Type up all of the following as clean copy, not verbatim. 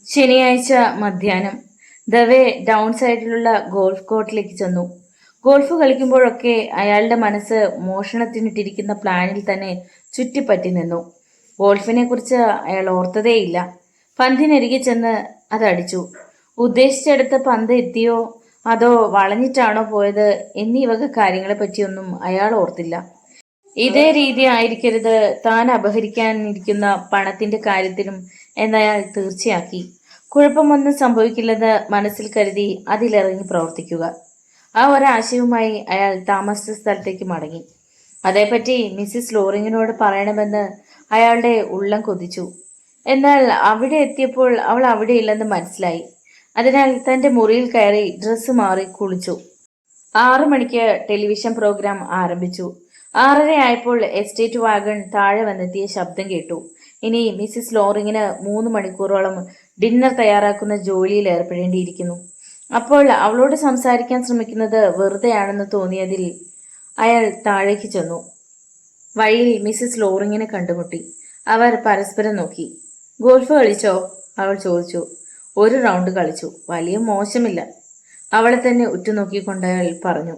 ശനിയാഴ്ച മധ്യാഹ്നം ദവേ ഡൗൺ സൈഡിലുള്ള ഗോൾഫ് കോർട്ടിലേക്ക് ചെന്നു. ഗോൾഫ് കളിക്കുമ്പോഴൊക്കെ അയാളുടെ മനസ്സ് മോഷണത്തിനിട്ടിരിക്കുന്ന പ്ലാനിൽ തന്നെ ചുറ്റിപ്പറ്റി നിന്നു. ഗോൾഫിനെ കുറിച്ച് അയാൾ ഓർത്തതേയില്ല. പന്തിനരികെ ചെന്ന് അതടിച്ചു. ഉദ്ദേശിച്ചെടുത്ത പന്ത് എത്തിയോ അതോ വളഞ്ഞിട്ടാണോ പോയത് എന്നീ വക കാര്യങ്ങളെ പറ്റിയൊന്നും അയാൾ ഓർത്തില്ല. ഇതേ രീതി ആയിരിക്കരുത് താൻ അപഹരിക്കാനിരിക്കുന്ന പണത്തിന്റെ കാര്യത്തിലും എന്നയാൾ തീർച്ചയാക്കി. കുഴപ്പമൊന്നും സംഭവിക്കില്ലെന്ന് മനസ്സിൽ കരുതി അതിലിറങ്ങി പ്രവർത്തിക്കുക. ആ ഒരാശയവുമായി അയാൾ താമസിച്ച സ്ഥലത്തേക്ക് മടങ്ങി. അതേപ്പറ്റി മിസ്സിസ് ലോറിങ്ങിനോട് പറയണമെന്ന് അയാളുടെ ഉള്ളം കൊതിച്ചു. എന്നാൽ അവിടെ എത്തിയപ്പോൾ അവൾ അവിടെയില്ലെന്ന് മനസ്സിലായി. അതിനാൽ തന്റെ മുറിയിൽ കയറി ഡ്രസ്സ് മാറി കുളിച്ചു. 6 മണിക്ക് ടെലിവിഷൻ പ്രോഗ്രാം ആരംഭിച്ചു. 6:30 ആയപ്പോൾ എസ്റ്റേറ്റ് വാഗൺ താഴെ വന്നെത്തിയ ശബ്ദം കേട്ടു. ഇനി മിസ്സിസ് ലോറിങ്ങിന് 3 മണിക്കൂറോളം ഡിന്നർ തയ്യാറാക്കുന്ന ജോലിയിൽ ഏർപ്പെടേണ്ടിയിരിക്കുന്നു. അപ്പോൾ അവളോട് സംസാരിക്കാൻ ശ്രമിക്കുന്നത് വെറുതെയാണെന്ന് തോന്നിയതിൽ അയാൾ താഴേക്ക് ചെന്നു. വഴിയിൽ മിസ്സിസ് ലോറിങ്ങിനെ കണ്ടുമുട്ടി. അവർ പരസ്പരം നോക്കി. ഗോൾഫ് കളിച്ചോ? അവൾ ചോദിച്ചു. 1 റൗണ്ട് കളിച്ചു. വലിയ മോശമില്ല. അവളെ തന്നെ ഉറ്റുനോക്കിക്കൊണ്ട് അയാൾ പറഞ്ഞു.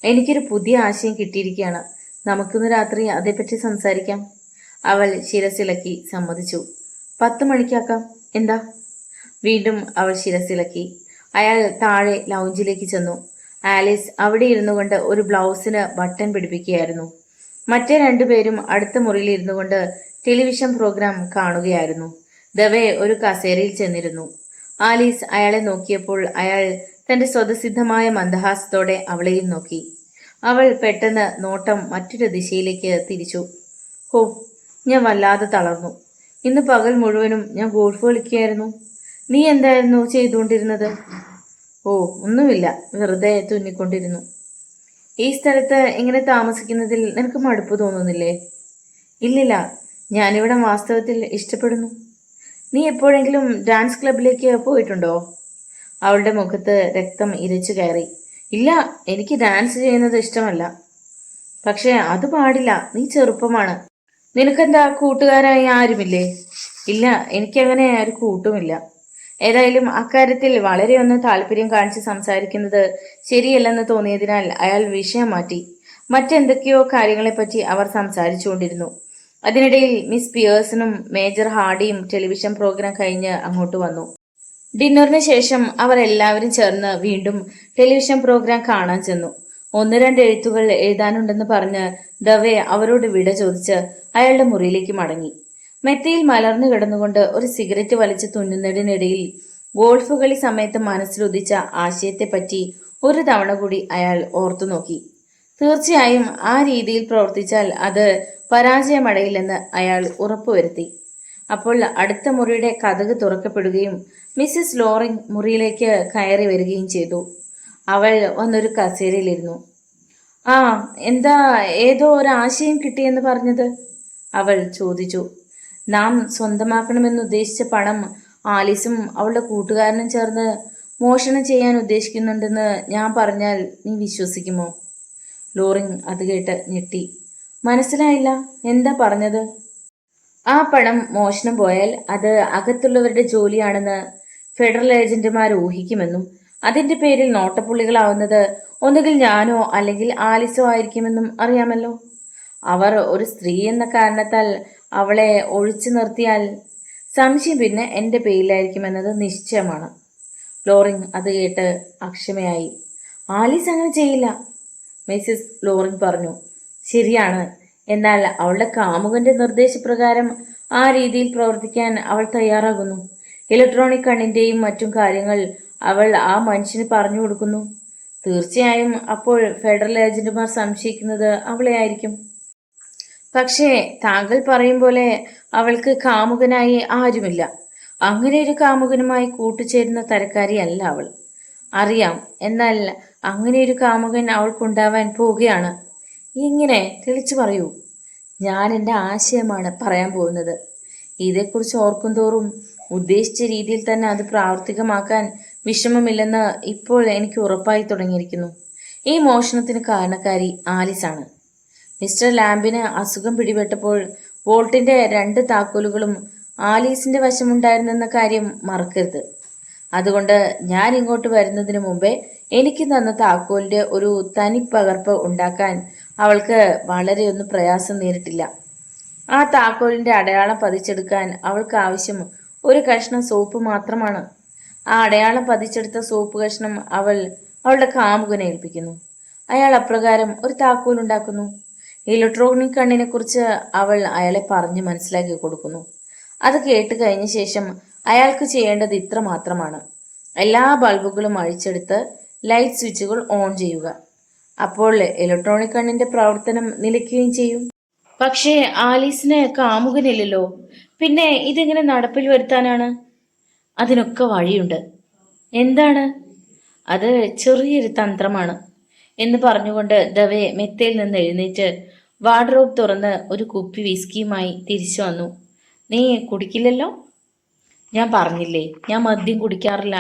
എനിക്കൊരു പുതിയ ആശയം കിട്ടിയിരിക്കുകയാണ്. നമുക്കിന്ന് രാത്രി അതേപ്പറ്റി സംസാരിക്കാം. അവൾ ശിരസിളക്കി സമ്മതിച്ചു. 10 മണിക്കാക്കാം. എന്താ? വീണ്ടും അവൾ ശിരസിളക്കി. അയാൾ താഴെ ലൗഞ്ചിലേക്ക് ചെന്നു. ആലീസ് അവിടെ ഇരുന്നു കൊണ്ട് ഒരു ബ്ലൗസിന് ബട്ടൺ പിടിപ്പിക്കുകയായിരുന്നു. മറ്റേ 2 പേരും അടുത്ത മുറിയിൽ ഇരുന്നു കൊണ്ട് ടെലിവിഷൻ പ്രോഗ്രാം കാണുകയായിരുന്നു. ദവേ ഒരു കസേരയിൽ ചെന്നിരുന്നു. ആലീസ് അയാളെ നോക്കിയപ്പോൾ അയാൾ തന്റെ സ്വതസിദ്ധമായ മന്ദഹാസത്തോടെ അവളെയും നോക്കി. അവൾ പെട്ടെന്ന് നോട്ടം മറ്റൊരു ദിശയിലേക്ക് തിരിച്ചു. ഹോ, ഞാൻ വല്ലാതെ തളർന്നു. ഇന്ന് പകൽ മുഴുവനും ഞാൻ ഗോൾഫ് കളിക്കുകയായിരുന്നു. നീ എന്തായിരുന്നു ചെയ്തുകൊണ്ടിരുന്നത്? ഓ, ഒന്നുമില്ല, വെറുതെ തുന്നിക്കൊണ്ടിരുന്നു. ഈ സ്ഥലത്ത് ഇങ്ങനെ താമസിക്കുന്നതിൽ നിനക്ക് മടുപ്പ് തോന്നുന്നില്ലേ? ഇല്ലില്ല, ഞാനിവിടെ വാസ്തവത്തിൽ ഇഷ്ടപ്പെടുന്നു. നീ എപ്പോഴെങ്കിലും ഡാൻസ് ക്ലബിലേക്ക് പോയിട്ടുണ്ടോ? അവളുടെ മുഖത്ത് രക്തം ഇരച്ചു കയറി. ഇല്ല, എനിക്ക് ഡാൻസ് ചെയ്യുന്നത് ഇഷ്ടമല്ല. പക്ഷെ അത് പാടില്ല, നീ ചെറുപ്പമാണ്. നിനക്കെന്താ കൂട്ടുകാരായി ആരുമില്ലേ? ഇല്ല, എനിക്കങ്ങനെ ഒരു കൂട്ടുമില്ല. ഏതായാലും അക്കാര്യത്തിൽ വളരെയൊന്ന് താല്പര്യം കാണിച്ച് സംസാരിക്കുന്നത് ശരിയല്ലെന്ന് തോന്നിയതിനാൽ അയാൾ വിഷയം മാറ്റി. മറ്റെന്തൊക്കെയോ കാര്യങ്ങളെപ്പറ്റി അവർ സംസാരിച്ചുകൊണ്ടിരുന്നു. അതിനിടയിൽ മിസ് പിയേഴ്സണും മേജർ ഹാർഡിയും ടെലിവിഷൻ പ്രോഗ്രാം കഴിഞ്ഞ് അങ്ങോട്ട് വന്നു. ഡിന്നറിന് ശേഷം അവർ എല്ലാവരും ചേർന്ന് വീണ്ടും ടെലിവിഷൻ പ്രോഗ്രാം കാണാൻ ചെന്നു. 1-2 എഴുത്തുകൾ എഴുതാനുണ്ടെന്ന് പറഞ്ഞ് ദവേ അവരോട് വിട ചോദിച്ച് അയാളുടെ മുറിയിലേക്ക് മടങ്ങി. മെത്തയിൽ മലർന്നു കിടന്നുകൊണ്ട് ഒരു സിഗരറ്റ് വലിച്ച് തുന്നുന്നതിനിടയിൽ ഗോൾഫ് കളി സമയത്ത് മനസ്സിലുദിച്ച ആശയത്തെപ്പറ്റി ഒരു തവണ കൂടി അയാൾ ഓർത്തു നോക്കി. തീർച്ചയായും ആ രീതിയിൽ പ്രവർത്തിച്ചാൽ അത് പരാജയമടയില്ലെന്ന് അയാൾ ഉറപ്പുവരുത്തി. അപ്പോൾ അടുത്ത മുറിയുടെ കതക് തുറക്കപ്പെടുകയും മിസ്സിസ് ലോറിങ് മുറിയിലേക്ക് കയറി വരികയും ചെയ്തു. അവൾ വന്നൊരു കസേരയിലിരുന്നു. ആ, എന്താ, ഏതോ ഒരാശയം കിട്ടിയെന്ന് പറഞ്ഞത്? അവൾ ചോദിച്ചു. നാം സ്വന്തമാക്കണമെന്ന് ഉദ്ദേശിച്ച പണം ആലീസും അവളുടെ കൂട്ടുകാരനും ചേർന്ന് മോഷണം ചെയ്യാൻ ഉദ്ദേശിക്കുന്നുണ്ടെന്ന് ഞാൻ പറഞ്ഞാൽ നീ വിശ്വസിക്കുമോ? ലോറിങ് അത് കേട്ട് ഞെട്ടി. മനസ്സിലായില്ല, എന്താ പറഞ്ഞത്? ആ പണം മോഷണം പോയാൽ അത് അകത്തുള്ളവരുടെ ജോലിയാണെന്ന് ഫെഡറൽ ഏജന്റുമാർ ഊഹിക്കുമെന്നും അതിന്റെ പേരിൽ നോട്ടപ്പുള്ളികളാവുന്നത് ഒന്നുകിൽ ഞാനോ അല്ലെങ്കിൽ ആലിസോ ആയിരിക്കുമെന്നും അറിയാമല്ലോ. അവർ ഒരു സ്ത്രീ എന്ന കാരണത്താൽ അവളെ ഒഴിച്ചു നിർത്തിയാൽ സംശയം പിന്നെ എന്റെ പേരിലായിരിക്കുമെന്നത് നിശ്ചയമാണ്. ലോറിങ് അത് കേട്ട് അക്ഷമയായി. ആലീസ് അങ്ങനെ ചെയ്യില്ല, മിസ്സിസ് ലോറിങ് പറഞ്ഞു. ശരിയാണ്, എന്നാൽ അവളുടെ കാമുകന്റെ നിർദ്ദേശപ്രകാരം ആ രീതിയിൽ പ്രവർത്തിക്കാൻ അവൾ തയ്യാറാകുന്നു. ഇലക്ട്രോണിക് കണ്ണിന്റെയും മറ്റും കാര്യങ്ങൾ അവൾ ആ മനുഷ്യന് പറഞ്ഞു കൊടുക്കുന്നു. തീർച്ചയായും അപ്പോൾ ഫെഡറൽ ഏജന്റുമാർ സംശയിക്കുന്നത് അവളെ ആയിരിക്കും. പക്ഷേ താങ്കൾ പറയും പോലെ അവൾക്ക് കാമുകനായി ആരുമില്ല. അങ്ങനെ ഒരു കാമുകനുമായി കൂട്ടുചേരുന്ന തരക്കാരിയല്ല അവൾ. അറിയാം, എന്നാൽ അങ്ങനെ ഒരു കാമുകൻ അവൾക്കുണ്ടാവാൻ പോവുകയാണ്. ഇങ്ങനെ തെളിച്ചു പറയൂ. ഞാൻ എൻ്റെ ആശയമാണ് പറയാൻ പോകുന്നത്. ഇതേക്കുറിച്ച് ഓർക്കും തോറും ഉദ്ദേശിച്ച രീതിയിൽ തന്നെ അത് പ്രാവർത്തികമാക്കാൻ വിഷമമില്ലെന്ന് ഇപ്പോൾ എനിക്ക് ഉറപ്പായി തുടങ്ങിയിരിക്കുന്നു. ഈ മോഷണത്തിന് കാരണക്കാരി ആലിസാണ്. മിസ്റ്റർ ലാംബിന് അസുഖം പിടിപെട്ടപ്പോൾ വോൾട്ടിന്റെ 2 താക്കോലുകളും ആലീസിന്റെ വശമുണ്ടായിരുന്നെന്ന കാര്യം മറക്കരുത്. അതുകൊണ്ട് ഞാൻ ഇങ്ങോട്ട് വരുന്നതിന് മുമ്പേ എനിക്ക് തന്ന താക്കോലിന്റെ ഒരു തനി പകർപ്പ് ഉണ്ടാക്കാൻ അവൾക്ക് വളരെയൊന്നും പ്രയാസം നേരിട്ടില്ല. ആ താക്കോലിന്റെ അടയാളം പതിച്ചെടുക്കാൻ അവൾക്ക് ആവശ്യം ഒരു കഷ്ണം സോപ്പ് മാത്രമാണ്. ആ അടയാളം പതിച്ചെടുത്ത സോപ്പ് കഷ്ണം അവൾ അവളുടെ കാമുകനെ ഏൽപ്പിക്കുന്നു. അയാൾ അപ്രകാരം ഒരു താക്കോൽ ഉണ്ടാക്കുന്നു. ഇലക്ട്രോണിക് കണ്ണിനെ കുറിച്ച് അവൾ അയാളെ പറഞ്ഞു മനസ്സിലാക്കി കൊടുക്കുന്നു. അത് കേട്ട് കഴിഞ്ഞ ശേഷം അയാൾക്ക് ചെയ്യേണ്ടത് ഇത്ര മാത്രമാണ്: എല്ലാ ബൾബുകളും അഴിച്ചെടുത്ത് ലൈറ്റ് സ്വിച്ചുകൾ ഓൺ ചെയ്യുക. അപ്പോൾ ഇലക്ട്രോണിക് കണ്ണിന്റെ പ്രവർത്തനം നിലയ്ക്കുകയും ചെയ്യും. പക്ഷേ ആലീസിന് കാമുകനില്ലല്ലോ, പിന്നെ ഇതെങ്ങനെ നടപ്പിൽ വരുത്താനാണ്? അതിനൊക്കെ വഴിയുണ്ട്. എന്താണ് അത്? ചെറിയൊരു തന്ത്രമാണ് എന്ന് പറഞ്ഞുകൊണ്ട് ദവേ മെത്തയിൽ നിന്ന് എഴുന്നേറ്റ് വാർഡ്രോബ് തുറന്ന് ഒരു കുപ്പി വിസ്കിയുമായി തിരിച്ചു വന്നു. നീ കുടിക്കില്ലല്ലോ? ഞാൻ പറഞ്ഞില്ലേ, ഞാൻ മദ്യം കുടിക്കാറില്ല.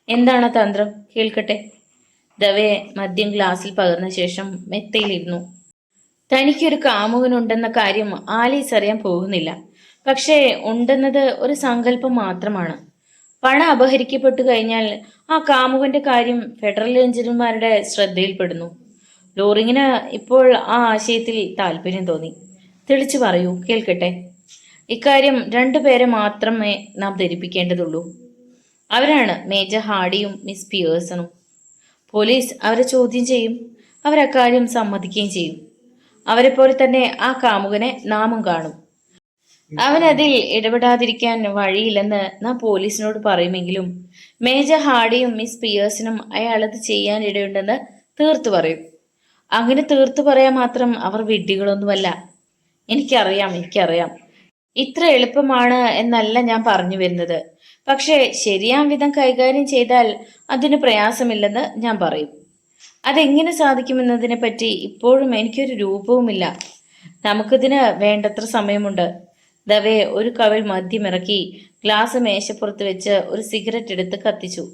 എന്താണ് തന്ത്രം? കേൾക്കട്ടെ. ദവേ മദ്യം ഗ്ലാസ്സിൽ പകർന്ന ശേഷം മെത്തയിലിരുന്നു. തനിക്കൊരു കാമുകനുണ്ടെന്ന കാര്യം ആലീസ് അറിയാൻ പോകുന്നില്ല. പക്ഷേ ഉണ്ടെന്നത് ഒരു സങ്കല്പം മാത്രമാണ്. പണം അപഹരിക്കപ്പെട്ടു കഴിഞ്ഞാൽ ആ കാമുകന്റെ കാര്യം ഫെഡറൽ എഞ്ചിനീയർമാരുടെ ശ്രദ്ധയിൽപ്പെടുന്നു. ലോറിങ്ങിന് ഇപ്പോൾ ആ ആശയത്തിൽ താല്പര്യം തോന്നി. തെളിച്ചു പറയൂ, കേൾക്കട്ടെ. ഇക്കാര്യം രണ്ടുപേരെ മാത്രമേ നാം ധരിപ്പിക്കേണ്ടതുള്ളൂ. അവരാണ് മേജർ ഹാർഡിയും മിസ് പിയേഴ്സണും. പോലീസ് അവരെ ചോദ്യം ചെയ്യും. അവരക്കാര്യം സമ്മതിക്കുകയും ചെയ്യും. അവരെപ്പോലെ തന്നെ ആ കാമുകനെ നാമും കാണും. അവനതിൽ ഇടപെടാതിരിക്കാൻ വഴിയില്ലെന്ന് നാം പോലീസിനോട് പറയുമെങ്കിലും മേജർ ഹാർഡിയും മിസ് പിയേഴ്സണും അയാളത് ചെയ്യാൻ ഇടയുണ്ടെന്ന് തീർത്തു പറയും. അങ്ങനെ തീർത്തു പറയാൻ മാത്രം അവർ വിഡ്ഢികളൊന്നുമല്ല. എനിക്കറിയാം. ഇത്ര എളുപ്പമാണ് എന്നല്ല ഞാൻ പറഞ്ഞു വരുന്നത്. പക്ഷേ ശരിയാം വിധം കൈകാര്യം ചെയ്താൽ അതിന് പ്രയാസമില്ലെന്ന് ഞാൻ പറയും. അതെങ്ങനെ സാധിക്കുമെന്നതിനെ പറ്റി ഇപ്പോഴും എനിക്കൊരു രൂപവുമില്ല. നമുക്കിതിന് വേണ്ടത്ര സമയമുണ്ട്. ദവേ ഒരു കവിൾ മദ്യമിറക്കി ഗ്ലാസ് മേശപ്പുറത്ത് വെച്ച് ഒരു സിഗരറ്റ് എടുത്ത് കത്തിച്ചു.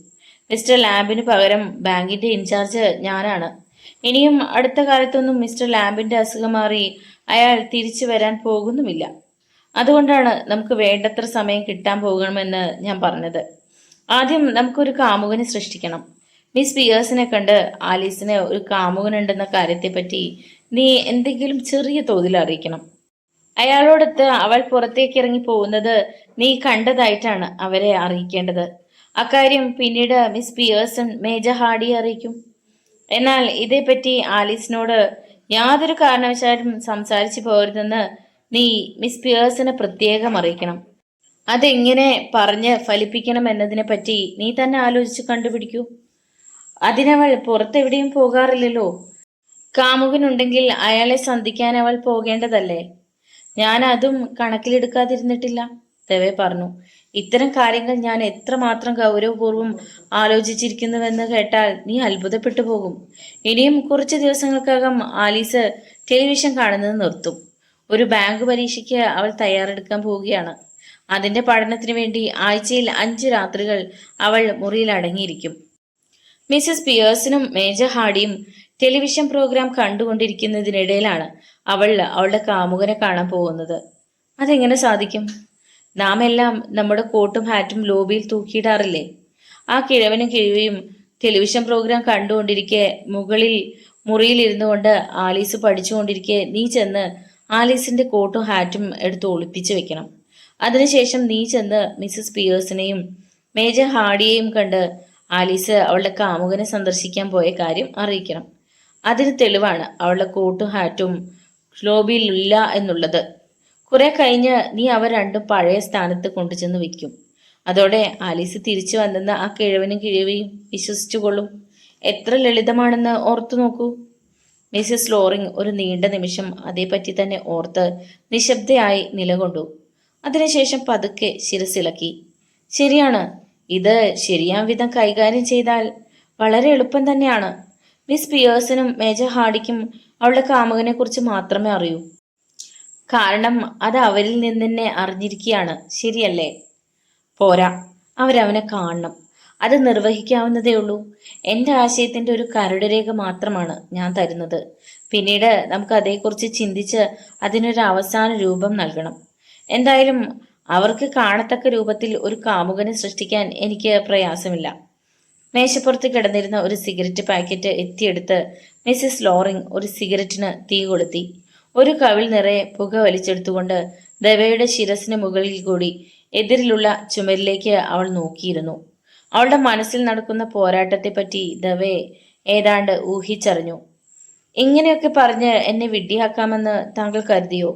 മിസ്റ്റർ ലാമ്പിന് പകരം ബാങ്കിന്റെ ഇൻചാർജ് ഞാനാണ്. ഇനിയും അടുത്ത കാലത്തൊന്നും മിസ്റ്റർ ലാമ്പിന്റെ അസുഖം മാറി അയാൾ തിരിച്ചു വരാൻ പോകുന്നുമില്ല. അതുകൊണ്ടാണ് നമുക്ക് വേണ്ടത്ര സമയം കിട്ടാൻ പോകണമെന്ന് ഞാൻ പറഞ്ഞത്. ആദ്യം നമുക്കൊരു കാമുകനെ സൃഷ്ടിക്കണം. മിസ് പിയേഴ്സിനെ കണ്ട് ആലീസിന് ഒരു കാമുകനുണ്ടെന്ന കാര്യത്തെപ്പറ്റി നീ എന്തെങ്കിലും ചെറിയ തോതിൽ അറിയിക്കണം. അയാളോടൊത്ത് അവൾ പുറത്തേക്ക് ഇറങ്ങി പോകുന്നത് നീ കണ്ടതായിട്ടാണ് അവരെ അറിയിക്കേണ്ടത്. അക്കാര്യം പിന്നീട് മിസ് പിയേഴ്സൺ മേജർ ഹാർഡിയെ അറിയിക്കും. എന്നാൽ ഇതേപ്പറ്റി ആലീസിനോട് യാതൊരു കാരണവശാലും സംസാരിച്ചു പോകരുതെന്ന് നീ മിസ് പിയേഴ്സനെ പ്രത്യേകം അറിയിക്കണം. അതെങ്ങനെ പറഞ്ഞ് ഫലിപ്പിക്കണം എന്നതിനെ പറ്റി നീ തന്നെ ആലോചിച്ച് കണ്ടുപിടിക്കൂ. അതിനവൾ പുറത്തെവിടെയും പോകാറില്ലല്ലോ. കാമുകനുണ്ടെങ്കിൽ അയാളെ സന്ധിക്കാൻ അവൾ പോകേണ്ടതല്ലേ? ഞാൻ അതും കണക്കിലെടുക്കാതിരുന്നിട്ടില്ല, ദവേ പറഞ്ഞു. ഇത്തരം കാര്യങ്ങൾ ഞാൻ എത്രമാത്രം ഗൗരവപൂർവ്വം ആലോചിച്ചിരിക്കുന്നുവെന്ന് കേട്ടാൽ നീ അത്ഭുതപ്പെട്ടു പോകും. ഇനിയും കുറച്ച് ദിവസങ്ങൾക്കകം ആലീസ് ടെലിവിഷൻ കാണുന്നത് നിർത്തും. ഒരു ബാങ്ക് പരീക്ഷയ്ക്ക് അവൾ തയ്യാറെടുക്കാൻ പോവുകയാണ്. അതിന്റെ പഠനത്തിന് വേണ്ടി ആഴ്ചയിൽ 5 രാത്രികൾ അവൾ മുറിയിൽ അടങ്ങിയിരിക്കും. മിസസ് പിയേഴ്സണും മേജർ ഹാർഡിയും ടെലിവിഷൻ പ്രോഗ്രാം കണ്ടുകൊണ്ടിരിക്കുന്നതിനിടയിലാണ് അവൾ അവളുടെ കാമുകനെ കാണാൻ പോകുന്നത്. അതെങ്ങനെ സാധിക്കും? നാം എല്ലാം നമ്മുടെ കോട്ടും ഹാറ്റും ലോബിയിൽ തൂക്കിയിടാറില്ലേ? ആ കിഴവനും കിഴവിയും ടെലിവിഷൻ പ്രോഗ്രാം കണ്ടുകൊണ്ടിരിക്കെ മുകളിൽ മുറിയിൽ ഇരുന്നു കൊണ്ട് ആലീസ് പഠിച്ചുകൊണ്ടിരിക്കെ നീ ചെന്ന് ആലീസിന്റെ കോട്ടും ഹാറ്റും എടുത്ത് ഒളിപ്പിച്ചു വെക്കണം. അതിനുശേഷം നീ ചെന്ന് മിസസ് പിയേഴ്സിനെയും മേജർ ഹാർഡിയെയും കണ്ട് ആലീസ് അവളുടെ കാമുകനെ സന്ദർശിക്കാൻ പോയ കാര്യം അറിയിക്കണം. അതിന് തെളിവാണ് അവളുടെ കോട്ടും ഹാറ്റും ലോബിയിലില്ല എന്നുള്ളത്. കുറെ കഴിഞ്ഞ് നീ അവ രണ്ടും പഴയ സ്ഥാനത്ത് കൊണ്ടുചെന്ന് വെക്കും. അതോടെ ആലീസ് തിരിച്ചു വന്നെന്ന് ആ കിഴവനും കിഴവിയും വിശ്വസിച്ചുകൊള്ളും. എത്ര ലളിതമാണെന്ന് ഓർത്തു നോക്കൂ. മിസസ് ലോറിങ് ഒരു നീണ്ട നിമിഷം അതേപ്പറ്റി തന്നെ ഓർത്ത് നിശബ്ദയായി നിലകൊണ്ടു. അതിനുശേഷം പതുക്കെ ശിരസിളക്കി. ശരിയാണ്, ഇത് ശരിയാം വിധം കൈകാര്യം ചെയ്താൽ വളരെ എളുപ്പം തന്നെയാണ്. മിസ് പിയേഴ്സണും മേജർ ഹാർഡിക്കും അവളുടെ കാമുകനെ കുറിച്ച് മാത്രമേ അറിയൂ. കാരണം അത് അവരിൽ നിന്ന് തന്നെ അറിഞ്ഞിരിക്കുകയാണ്, ശരിയല്ലേ? പോരാ, അവരവനെ കാണണം. അത് നിർവഹിക്കാവുന്നതേ ഉള്ളൂ. എൻ്റെ ആശയത്തിൻ്റെ ഒരു കരടുരേഖ മാത്രമാണ് ഞാൻ തരുന്നത്. പിന്നീട് നമുക്ക് അതേക്കുറിച്ച് ചിന്തിച്ച് അതിനൊരു അവസാന രൂപം നൽകണം. എന്തായാലും അവർക്ക് കാണത്തക്ക രൂപത്തിൽ ഒരു കാമുകനെ സൃഷ്ടിക്കാൻ എനിക്ക് പ്രയാസമില്ല. മേശപ്പുറത്ത് കിടന്നിരുന്ന ഒരു സിഗരറ്റ് പാക്കറ്റ് എത്തിയെടുത്ത് മിസ്സിസ് ലോറിംഗ് ഒരു സിഗരറ്റിന് തീ കൊളുത്തി. ഒരു കവിൾ നിറയെ പുക വലിച്ചെടുത്തുകൊണ്ട് ദവയുടെ ശിരസിന് മുകളിൽ കൂടി എതിരിലുള്ള ചുമരിലേക്ക് അവൾ നോക്കിയിരുന്നു. അവളുടെ മനസ്സിൽ നടക്കുന്ന പോരാട്ടത്തെപ്പറ്റി ദവയെ ഏതാണ്ട് ഊഹിച്ചറിഞ്ഞു. ഇങ്ങനെയൊക്കെ പറഞ്ഞ് എന്നെ വിഡ്ഢിയാക്കാമെന്ന് താങ്കൾ കരുതിയോ?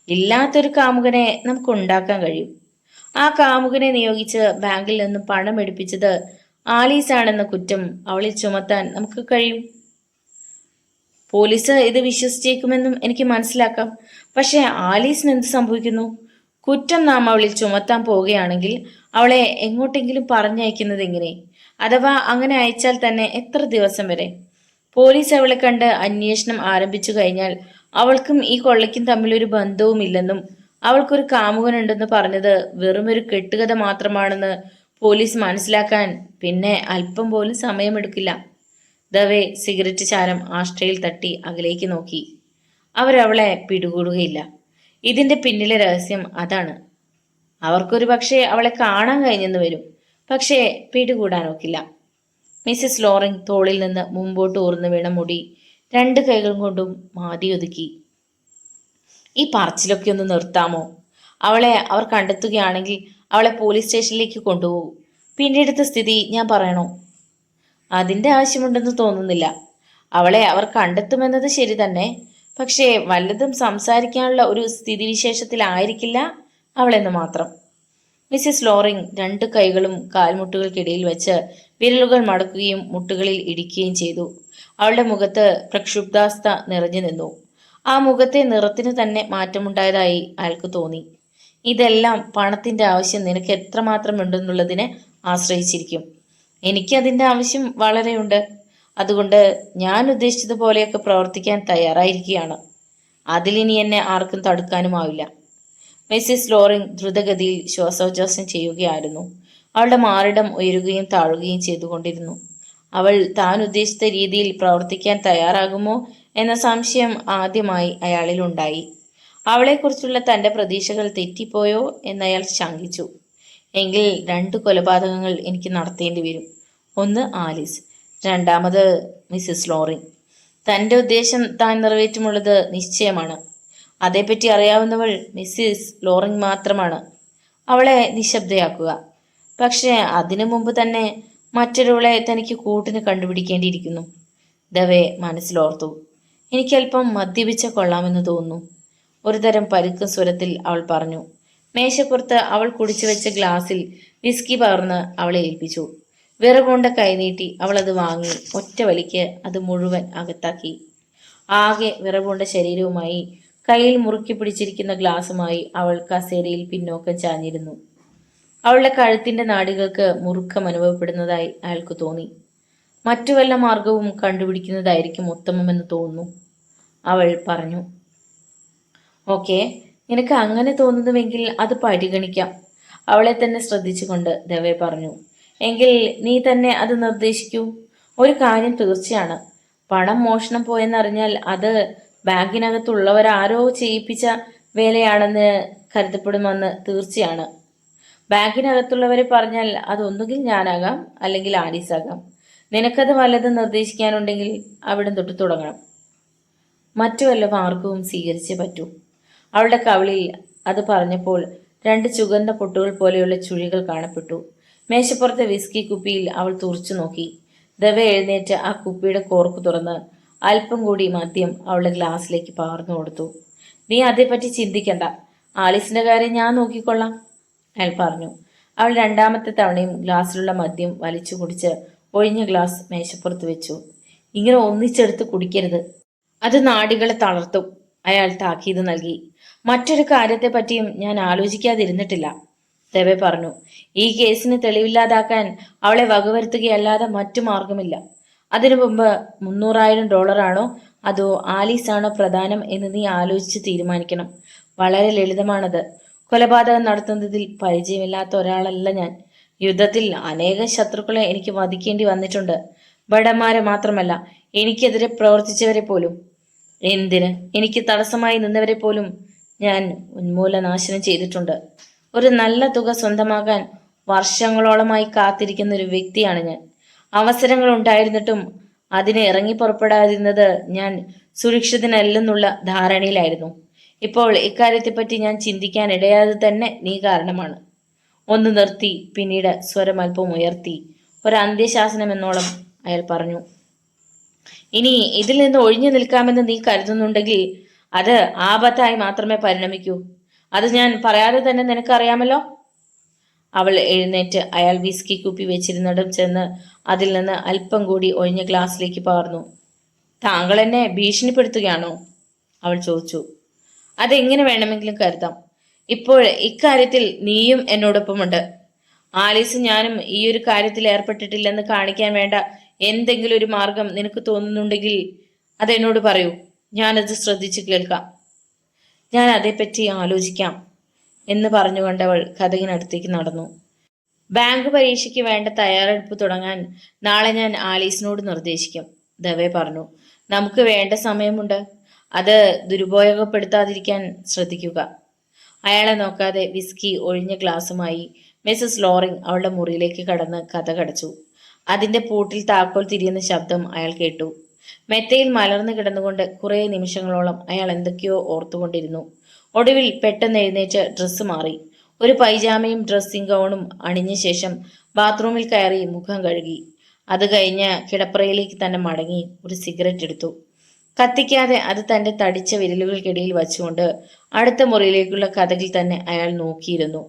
ഇല്ലാത്തൊരു കാമുകനെ നമുക്ക് ഉണ്ടാക്കാൻ കഴിയും. ആ കാമുകനെ നിയോഗിച്ച് ബാങ്കിൽ നിന്നും പണം എടുപ്പിച്ചത് ആലീസാണെന്ന കുറ്റം അവളിൽ ചുമത്താൻ നമുക്ക് കഴിയും. പോലീസ് ഇത് വിശ്വസിച്ചേക്കുമെന്നും എനിക്ക് മനസ്സിലാക്കാം. പക്ഷെ ആലീസിന് എന്ത് സംഭവിക്കുന്നു? കുറ്റം നാം അവളിൽ ചുമത്താൻ പോവുകയാണെങ്കിൽ അവളെ എങ്ങോട്ടെങ്കിലും പറഞ്ഞയക്കുന്നത് എങ്ങനെ? അഥവാ അങ്ങനെ അയച്ചാൽ തന്നെ എത്ര ദിവസം വരെ? പോലീസ് അവളെ കണ്ട് അന്വേഷണം ആരംഭിച്ചു കഴിഞ്ഞാൽ അവൾക്കും ഈ കൊള്ളയ്ക്കും തമ്മിലൊരു ബന്ധവുമില്ലെന്നും അവൾക്കൊരു കാമുകനുണ്ടെന്ന് പറഞ്ഞത് വെറുമൊരു കെട്ടുകഥ മാത്രമാണെന്ന് പോലീസ് മനസ്സിലാക്കാൻ പിന്നെ അല്പം പോലും സമയമെടുക്കില്ല. ദവേ സിഗരറ്റ് ചാരം ആഷ്ട്രയിൽ തട്ടി അകലേക്ക് നോക്കി. അവരവളെ പിടികൂടുകയില്ല. ഇതിന്റെ പിന്നിലെ രഹസ്യം അതാണ്. അവർക്കൊരു പക്ഷേ അവളെ കാണാൻ കഴിഞ്ഞെന്ന് വരും, പക്ഷേ പിടികൂടാനൊക്കില്ല. മിസ്സിസ് ലോറിംഗ് തോളിൽ നിന്ന് മുമ്പോട്ട് ഊർന്നു വീണ മുടി രണ്ട് കൈകൾ കൊണ്ടും മാതിയൊതുക്കി. ഈ പറച്ചിലൊക്കെ ഒന്ന് നിർത്താമോ? അവളെ അവർ കണ്ടെത്തുകയാണെങ്കിൽ അവളെ പോലീസ് സ്റ്റേഷനിലേക്ക് കൊണ്ടുപോകും. പിന്നീടത്തെ സ്ഥിതി ഞാൻ പറയണോ? അതിന്റെ ആവശ്യമുണ്ടെന്ന് തോന്നുന്നില്ല. അവളെ അവർ കണ്ടെത്തുമെന്നത് ശരി തന്നെ, പക്ഷേ വല്ലതും സംസാരിക്കാനുള്ള ഒരു സ്ഥിതിവിശേഷത്തിലായിരിക്കില്ല അവളെന്ന് മാത്രം. മിസ്സിസ് ലോറിംഗ് രണ്ട് കൈകളും കാൽമുട്ടുകൾക്കിടയിൽ വെച്ച് വിരലുകൾ മടക്കുകയും മുട്ടുകളിൽ ഇടിക്കുകയും ചെയ്തു. അവളുടെ മുഖത്ത് പ്രക്ഷുബ്ധാസ്ഥ നിറഞ്ഞു നിന്നു. ആ മുഖത്തെ നിറത്തിന് തന്നെ മാറ്റമുണ്ടായതായി അയാൾക്ക് തോന്നി. ഇതെല്ലാം പണത്തിന്റെ ആവശ്യം നിനക്ക് എത്രമാത്രം ഉണ്ടെന്നുള്ളതിനെ ആശ്രയിച്ചിരിക്കും. എനിക്ക് അതിന്റെ ആവശ്യം വളരെയുണ്ട്. അതുകൊണ്ട് ഞാൻ ഉദ്ദേശിച്ചതുപോലെയൊക്കെ പ്രവർത്തിക്കാൻ തയ്യാറായിരിക്കുകയാണ്. അതിലിനി എന്നെ ആർക്കും തടുക്കാനുമാവില്ല. മിസ്സിസ് ലോറിംഗ് ദ്രുതഗതിയിൽ ശ്വാസോച്ഛ്വാസം ചെയ്യുകയായിരുന്നു. അവളുടെ മാറിടം ഉയരുകയും താഴുകയും ചെയ്തുകൊണ്ടിരുന്നു. അവൾ താൻ ഉദ്ദേശിച്ച രീതിയിൽ പ്രവർത്തിക്കാൻ തയ്യാറാകുമോ എന്ന സംശയം ആദ്യമായി അയാളിലുണ്ടായി. അവളെക്കുറിച്ചുള്ള തൻ്റെ പ്രതീക്ഷകൾ തെറ്റിപ്പോയോ എന്നയാൾ ശങ്കിച്ചു. എങ്കിൽ 2 കൊലപാതകങ്ങൾ എനിക്ക് നടത്തേണ്ടി വരും. ഒന്ന് ആലീസ്, രണ്ടാമത് മിസ്സിസ് ലോറിംഗ്. തൻ്റെ ഉദ്ദേശം താൻ നിറവേറ്റുമുള്ളത് നിശ്ചയമാണ്. അതേപ്പറ്റി അറിയാവുന്നവൾ മിസ്സിസ് ലോറിംഗ് മാത്രമാണ്. അവളെ നിശബ്ദയാക്കുക. പക്ഷേ അതിനു മുമ്പ് തന്നെ മറ്റൊരുവളെ തനിക്ക് കൂട്ടിന് കണ്ടുപിടിക്കേണ്ടിയിരിക്കുന്നു. ദവേ മനസ്സിലോർത്തു. എനിക്കല്പം മദ്യപിച്ച കൊള്ളാമെന്ന് തോന്നുന്നു. ഒരുതരം പരുക്ക സ്വരത്തിൽ അവൾ പറഞ്ഞു. മേശപ്പുറത്ത് അവൾ കുടിച്ചു വെച്ച ഗ്ലാസിൽ വിസ്കി പകർന്ന് അവളെ ഏൽപ്പിച്ചു. വിറകൊണ്ട കൈനീട്ടി അവൾ അത് വാങ്ങി ഒറ്റ വലിക്ക് അത് മുഴുവൻ അകത്താക്കി. ആകെ വിറകൊണ്ട ശരീരവുമായി കയ്യിൽ മുറുക്കി പിടിച്ചിരിക്കുന്ന ഗ്ലാസുമായി അവൾ കസേരയിൽ പിന്നോക്കം ചാഞ്ഞിരുന്നു. അവളുടെ കഴുത്തിന്റെ നാടികൾക്ക് മുറുക്കം അനുഭവപ്പെടുന്നതായി അയാൾക്ക് തോന്നി. മറ്റു വല്ല മാർഗവും കണ്ടുപിടിക്കുന്നതായിരിക്കും ഉത്തമമെന്ന് തോന്നുന്നു, അവൾ പറഞ്ഞു. ഓക്കെ, നിനക്ക് അങ്ങനെ തോന്നുന്നുവെങ്കിൽ അത് പരിഗണിക്കാം, അവളെ തന്നെ ശ്രദ്ധിച്ചുകൊണ്ട് ദവേ പറഞ്ഞു. എങ്കിൽ നീ തന്നെ അത് നിർദ്ദേശിക്കൂ. ഒരു കാര്യം തീർച്ചയാണ്, പണം മോഷണം പോയെന്നറിഞ്ഞാൽ അത് ബാങ്കിനകത്തുള്ളവരാരോ ചെയ്യിപ്പിച്ച വേലയാണെന്ന് കരുതപ്പെടുമെന്ന് തീർച്ചയാണ്. ബാങ്കിനകത്തുള്ളവരെ പറഞ്ഞാൽ അതൊന്നുകിൽ ഞാനാകാം, അല്ലെങ്കിൽ ആലീസാകാം. നിനക്കത് വല്ലതും നിർദ്ദേശിക്കാനുണ്ടെങ്കിൽ അവിടം തൊട്ട് തുടങ്ങണം. മറ്റു വല്ല മാർഗവും സ്വീകരിച്ചേ പറ്റൂ. അവളുടെ കവിളിൽ അത് പറഞ്ഞപ്പോൾ 2 ചുവന്ന പൊട്ടുകൾ പോലെയുള്ള ചുഴികൾ കാണപ്പെട്ടു. മേശപ്പുറത്തെ വിസ്കി കുപ്പിയിൽ അവൾ തുറച്ചു നോക്കി. ദവ എഴുന്നേറ്റ് ആ കുപ്പിയുടെ കോർക്ക് തുറന്ന് അല്പം കൂടി മദ്യം അവളുടെ ഗ്ലാസ്സിലേക്ക് പകർന്നു കൊടുത്തു. നീ അതേപ്പറ്റി ചിന്തിക്കണ്ട, ആലീസിന്റെ കാര്യം ഞാൻ നോക്കിക്കൊള്ളാം, അയാൾ പറഞ്ഞു. അവൾ രണ്ടാമത്തെ തവണയും ഗ്ലാസ്സിലുള്ള മദ്യം വലിച്ചു കുടിച്ച് ഒഴിഞ്ഞ ഗ്ലാസ് മേശപ്പുറത്ത് വെച്ചു. ഇങ്ങനെ ഒന്നിച്ചെടുത്ത് കുടിക്കരുത്, അത് നാഡികളെ തളർത്തും, അയാൾ താക്കീത് നൽകി. മറ്റൊരു കാര്യത്തെപ്പറ്റിയും ഞാൻ ആലോചിക്കാതിരുന്നിട്ടില്ല, ദവെ പറഞ്ഞു. ഈ കേസിന് തെളിവില്ലാതാക്കാൻ അവളെ വകവരുത്തുകയല്ലാതെ മറ്റു മാർഗമില്ല. അതിനു മുമ്പ് $300,000 അതോ ആലീസാണോ പ്രധാനം എന്ന് നീ ആലോചിച്ച് തീരുമാനിക്കണം. വളരെ ലളിതമാണത്. കൊലപാതകം നടത്തുന്നതിൽ പരിചയമില്ലാത്ത ഒരാളല്ല ഞാൻ. യുദ്ധത്തിൽ അനേകം ശത്രുക്കളെ എനിക്ക് വധിക്കേണ്ടി വന്നിട്ടുണ്ട്. ഭടന്മാരെ മാത്രമല്ല, എനിക്കെതിരെ പ്രവർത്തിച്ചവരെ പോലും. എന്തിന്, എനിക്ക് തടസ്സമായി നിന്നവരെ പോലും ഞാൻ ഉന്മൂലനാശനം ചെയ്തിട്ടുണ്ട്. ഒരു നല്ല തുക സ്വന്തമാക്കാൻ വർഷങ്ങളോളമായി കാത്തിരിക്കുന്ന ഒരു വ്യക്തിയാണ് ഞാൻ. അവസരങ്ങൾ ഉണ്ടായിരുന്നിട്ടും അതിന് ഇറങ്ങി പുറപ്പെടാതിരുന്നത് ഞാൻ സുരക്ഷിതനല്ലെന്നുള്ള ധാരണയിലായിരുന്നു. ഇപ്പോൾ ഇക്കാര്യത്തെപ്പറ്റി ഞാൻ ചിന്തിക്കാൻ ഇടയാതെ തന്നെ നീ കാരണമാണ്. ഒന്ന് നിർത്തി, പിന്നീട് സ്വരം അല്പം ഉയർത്തി ഒരു അന്ത്യശാസനം എന്നോളം അയാൾ പറഞ്ഞു. ഇനി ഇതിൽ നിന്ന് ഒഴിഞ്ഞു നിൽക്കാമെന്ന് നീ കരുതുന്നുണ്ടെങ്കിൽ അത് ആപത്തായി മാത്രമേ പരിണമിക്കൂ. അത് ഞാൻ പറയാതെ തന്നെ നിനക്കറിയാമല്ലോ. അവൾ എഴുന്നേറ്റ് അയാൾ വിസ്കി കുപ്പി വെച്ചിരുന്നിടം ചെന്ന് അതിൽ നിന്ന് അല്പം കൂടി ഒഴിഞ്ഞ ഗ്ലാസ്സിലേക്ക് പകർന്നു. താങ്കൾ എന്നെ ഭീഷണിപ്പെടുത്തുകയാണോ? അവൾ ചോദിച്ചു. അതെങ്ങനെ വേണമെങ്കിലും കരുതാം. ഇപ്പോൾ ഇക്കാര്യത്തിൽ നീയും എന്നോടൊപ്പമുണ്ട്. ആലീസും ഞാനും ഈ ഒരു കാര്യത്തിൽ ഏർപ്പെട്ടിട്ടില്ലെന്ന് കാണിക്കാൻ വേണ്ട എന്തെങ്കിലും ഒരു മാർഗം നിനക്ക് തോന്നുന്നുണ്ടെങ്കിൽ അതെന്നോട് പറയൂ. ഞാനത് ശ്രദ്ധിച്ചു കേൾക്കാം. ഞാൻ അതേപ്പറ്റി ആലോചിക്കാം എന്ന് പറഞ്ഞുകൊണ്ടവൾ കതകിനടുത്തേക്ക് നടന്നു. ബാങ്ക് പരീക്ഷയ്ക്ക് വേണ്ട തയ്യാറെടുപ്പ് തുടങ്ങാൻ നാളെ ഞാൻ ആലീസിനോട് നിർദ്ദേശിക്കും, ദവേ പറഞ്ഞു. നമുക്ക് വേണ്ട സമയമുണ്ട്. അത് ദുരുപയോഗപ്പെടുത്താതിരിക്കാൻ ശ്രദ്ധിക്കുക. അയാളെ നോക്കാതെ വിസ്കി ഒഴിഞ്ഞ ഗ്ലാസുമായി മിസ്സസ് ലോറിംഗ് അവളുടെ മുറിയിലേക്ക് കടന്ന് കതകടച്ചു. അതിന്റെ പൂട്ടിൽ താക്കോൽ തിരിയുന്ന ശബ്ദം അയാൾ കേട്ടു. മെത്തയിൽ മലർന്നു കിടന്നുകൊണ്ട് കുറെ നിമിഷങ്ങളോളം അയാൾ എന്തൊക്കെയോ ഓർത്തുകൊണ്ടിരുന്നു. ഒടുവിൽ പെട്ടെന്ന് എഴുന്നേറ്റ് ഡ്രസ്സ് മാറി. ഒരു പൈജാമയും ഡ്രസ്സിംഗ് ഗൗണും അണിഞ്ഞ ശേഷം ബാത്റൂമിൽ കയറി മുഖം കഴുകി. അത് കഴിഞ്ഞ് കിടപ്പറയിലേക്ക് തന്നെ മടങ്ങി ഒരു സിഗരറ്റ് എടുത്തു. കത്തിക്കാതെ അത് തന്റെ തടിച്ച വിരലുകൾക്കിടയിൽ വച്ചുകൊണ്ട് അടുത്ത മുറിയിലേക്കുള്ള കതകിൽ തന്നെ അയാൾ നോക്കിയിരുന്നു.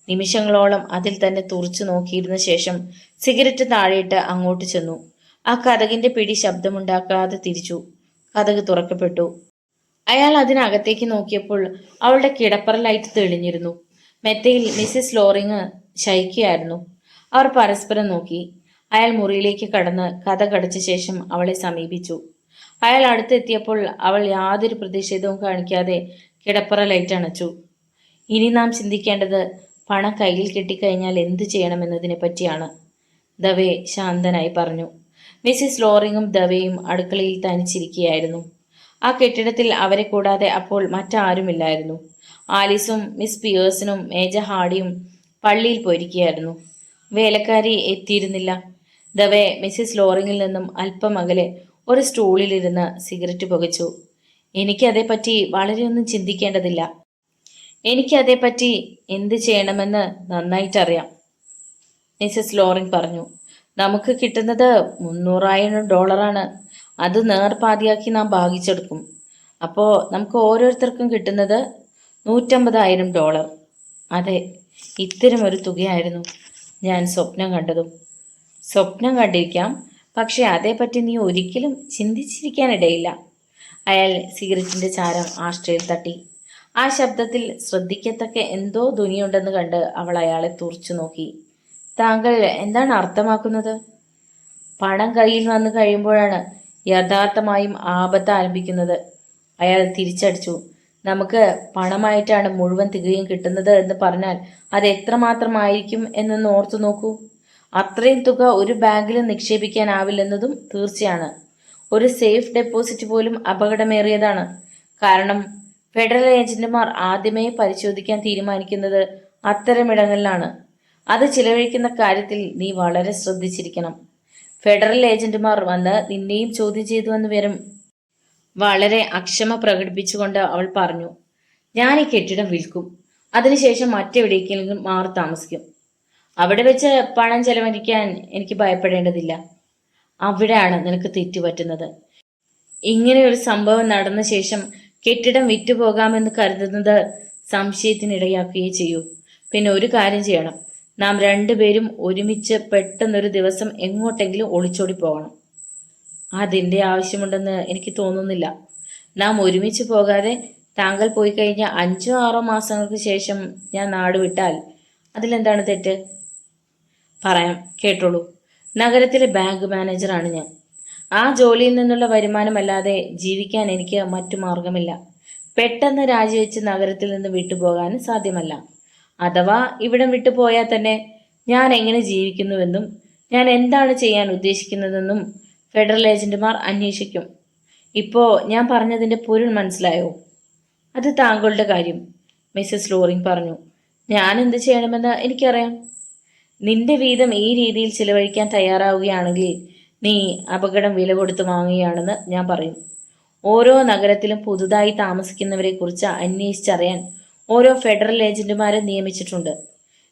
നിമിഷങ്ങളോളം അതിൽ തന്നെ തുറച്ചു നോക്കിയിരുന്ന ശേഷം സിഗരറ്റ് താഴെയിട്ട് അങ്ങോട്ട് ചെന്നു. ആ കതകിന്റെ പിടി ശബ്ദമുണ്ടാക്കാതെ തിരിച്ചു. കതക് തുറക്കപ്പെട്ടു. അയാൾ അതിനകത്തേക്ക് നോക്കിയപ്പോൾ അവളുടെ കിടപ്പറ ലൈറ്റ് തെളിഞ്ഞിരുന്നു. മെത്തയിൽ മിസ്സിസ് ലോറിങ് ശയിക്കുകയായിരുന്നു. അവർ പരസ്പരം നോക്കി. അയാൾ മുറിയിലേക്ക് കടന്ന് കതകടച്ച ശേഷം അവളെ സമീപിച്ചു. അയാൾ അടുത്തെത്തിയപ്പോൾ അവൾ യാതൊരു പ്രതിഷേധവും കാണിക്കാതെ കിടപ്പറ ലൈറ്റ് അണച്ചു. ഇനി നാം ചിന്തിക്കേണ്ടത് പണം കയ്യിൽ കിട്ടിക്കഴിഞ്ഞാൽ എന്തു ചെയ്യണമെന്നതിനെ പറ്റിയാണ്, ദവേ ശാന്തനായി പറഞ്ഞു. മിസ്സിസ് ലോറിങ്ങും ദവയും അടുക്കളയിൽ തനിച്ചിരിക്കുകയായിരുന്നു. ആ കെട്ടിടത്തിൽ അവരെ കൂടാതെ അപ്പോൾ മറ്റാരുമില്ലായിരുന്നു. ആലീസും മിസ് പിയേഴ്സണും മേജർ ഹാർഡിയും പള്ളിയിൽ പോയിരിക്കുകയായിരുന്നു. വേലക്കാരി എത്തിയിരുന്നില്ല. ദവേ മിസ്സിസ് ലോറിങ്ങിൽ നിന്നും അല്പം അകലെ ഒരു സ്റ്റൂളിലിരുന്ന് സിഗരറ്റ് പുകച്ചു. എനിക്കതേപ്പറ്റി വളരെയൊന്നും ചിന്തിക്കേണ്ടതില്ല. എനിക്കതേപ്പറ്റി എന്ത് ചെയ്യണമെന്ന് നന്നായിട്ടറിയാം, മിസ്സസ് ലോറിങ് പറഞ്ഞു. നമുക്ക് കിട്ടുന്നത് $300,000. അത് നേർപാതിയാക്കി നാം ഭാഗിച്ചെടുക്കും. അപ്പോൾ നമുക്ക് ഓരോരുത്തർക്കും കിട്ടുന്നത് $150,000. അതെ, ഇത്തരമൊരു തുകയായിരുന്നു ഞാൻ സ്വപ്നം കണ്ടതും. സ്വപ്നം കണ്ടിരിക്കാം, പക്ഷെ അതേപ്പറ്റി നീ ഒരിക്കലും ചിന്തിച്ചിരിക്കാനിടയില്ല. അയാൾ സിഗരറ്റിന്റെ ചാരം ആഷ്ട്രയിൽ തട്ടി. ആ ശബ്ദത്തിൽ ശ്രദ്ധിക്കത്തക്ക എന്തോ ധ്വനിയുണ്ടെന്ന് കണ്ട് അവൾ അയാളെ തുറച്ചു നോക്കി. താങ്കൾ എന്താണ് അർത്ഥമാക്കുന്നത്? പണം കയ്യിൽ വന്നു കഴിയുമ്പോഴാണ് യഥാർത്ഥമായും ആപത്ത് ആരംഭിക്കുന്നത്, അയാൾ തിരിച്ചടിച്ചു. നമുക്ക് പണമായിട്ടാണ് മുഴുവൻ തുകയും കിട്ടുന്നത് എന്ന് പറഞ്ഞാൽ അത് എത്രമാത്രമായിരിക്കും എന്നൊന്ന് ഓർത്തു നോക്കൂ. അത്രയും തുക ഒരു ബാങ്കിലും നിക്ഷേപിക്കാനാവില്ലെന്നതും തീർച്ചയാണ്. ഒരു സേഫ് ഡെപ്പോസിറ്റ് പോലും അപകടമേറിയതാണ്. കാരണം ഫെഡറൽ ഏജന്റുമാർ ആദ്യമേ പരിശോധിക്കാൻ തീരുമാനിക്കുന്നത് അത്തരമിടങ്ങളിലാണ്. അത് ചിലവഴിക്കുന്ന കാര്യത്തിൽ നീ വളരെ ശ്രദ്ധിച്ചിരിക്കണം. ഫെഡറൽ ഏജന്റുമാർ വന്ന് നിന്നെയും ചോദ്യം ചെയ്തുവെന്ന് വരും. വളരെ അക്ഷമ പ്രകടിപ്പിച്ചുകൊണ്ട് അവൾ പറഞ്ഞു. ഞാൻ ഈ കെട്ടിടം വിൽക്കും. അതിനുശേഷം മറ്റെവിടേക്കെങ്കിലും മാറി താമസിക്കും. അവിടെ വെച്ച് പണം ചെലവഴിക്കാൻ എനിക്ക് ഭയപ്പെടേണ്ടതില്ല. അവിടെയാണ് നിനക്ക് തെറ്റുപറ്റുന്നത്. ഇങ്ങനെ ഒരു സംഭവം നടന്ന ശേഷം കെട്ടിടം വിറ്റുപോകാമെന്ന് കരുതുന്നത് സംശയത്തിനിടയാക്കുകയേ ചെയ്യൂ. പിന്നെ ഒരു കാര്യം ചെയ്യണം. നാം രണ്ടുപേരും ഒരുമിച്ച് പെട്ടെന്നൊരു ദിവസം എങ്ങോട്ടെങ്കിലും ഒളിച്ചോടി പോകണം. അതിൻ്റെ ആവശ്യമുണ്ടെന്ന് എനിക്ക് തോന്നുന്നില്ല. നാം ഒരുമിച്ച് പോകാതെ താങ്കൾ പോയി കഴിഞ്ഞ 5-6 മാസങ്ങൾക്ക് ശേഷം ഞാൻ നാട് വിട്ടാൽ അതിലെന്താണ് തെറ്റ്? പറയാം, കേട്ടോളൂ. നഗരത്തിലെ ബാങ്ക് മാനേജറാണ് ഞാൻ. ആ ജോലിയിൽ നിന്നുള്ള വരുമാനമല്ലാതെ ജീവിക്കാൻ എനിക്ക് മറ്റു മാർഗമില്ല. പെട്ടെന്ന് രാജിവെച്ച് നഗരത്തിൽ നിന്ന് വിട്ടുപോകാനും സാധ്യമല്ല. അഥവാ ഇവിടം വിട്ടുപോയാൽ തന്നെ ഞാൻ എങ്ങനെ ജീവിക്കുന്നുവെന്നും ഞാൻ എന്താണ് ചെയ്യാൻ ഉദ്ദേശിക്കുന്നതെന്നും ഫെഡറൽ ഏജന്റുമാർ അന്വേഷിക്കും. ഇപ്പോൾ ഞാൻ പറഞ്ഞതിൻ്റെ പൊരുൾ മനസ്സിലായോ? അത് താങ്കളുടെ കാര്യം, മിസ്സസ് ലോറിങ് പറഞ്ഞു. ഞാൻ എന്ത് ചെയ്യണമെന്ന് എനിക്കറിയാം. നിന്റെ വീതം ഈ രീതിയിൽ ചിലവഴിക്കാൻ തയ്യാറാവുകയാണെങ്കിൽ നീ അപകടം വില കൊടുത്ത് വാങ്ങുകയാണെന്ന് ഞാൻ പറയും. ഓരോ നഗരത്തിലും പുതുതായി താമസിക്കുന്നവരെ കുറിച്ച് അന്വേഷിച്ചറിയാൻ ഓരോ ഫെഡറൽ ഏജന്റുമാരെ നിയമിച്ചിട്ടുണ്ട്.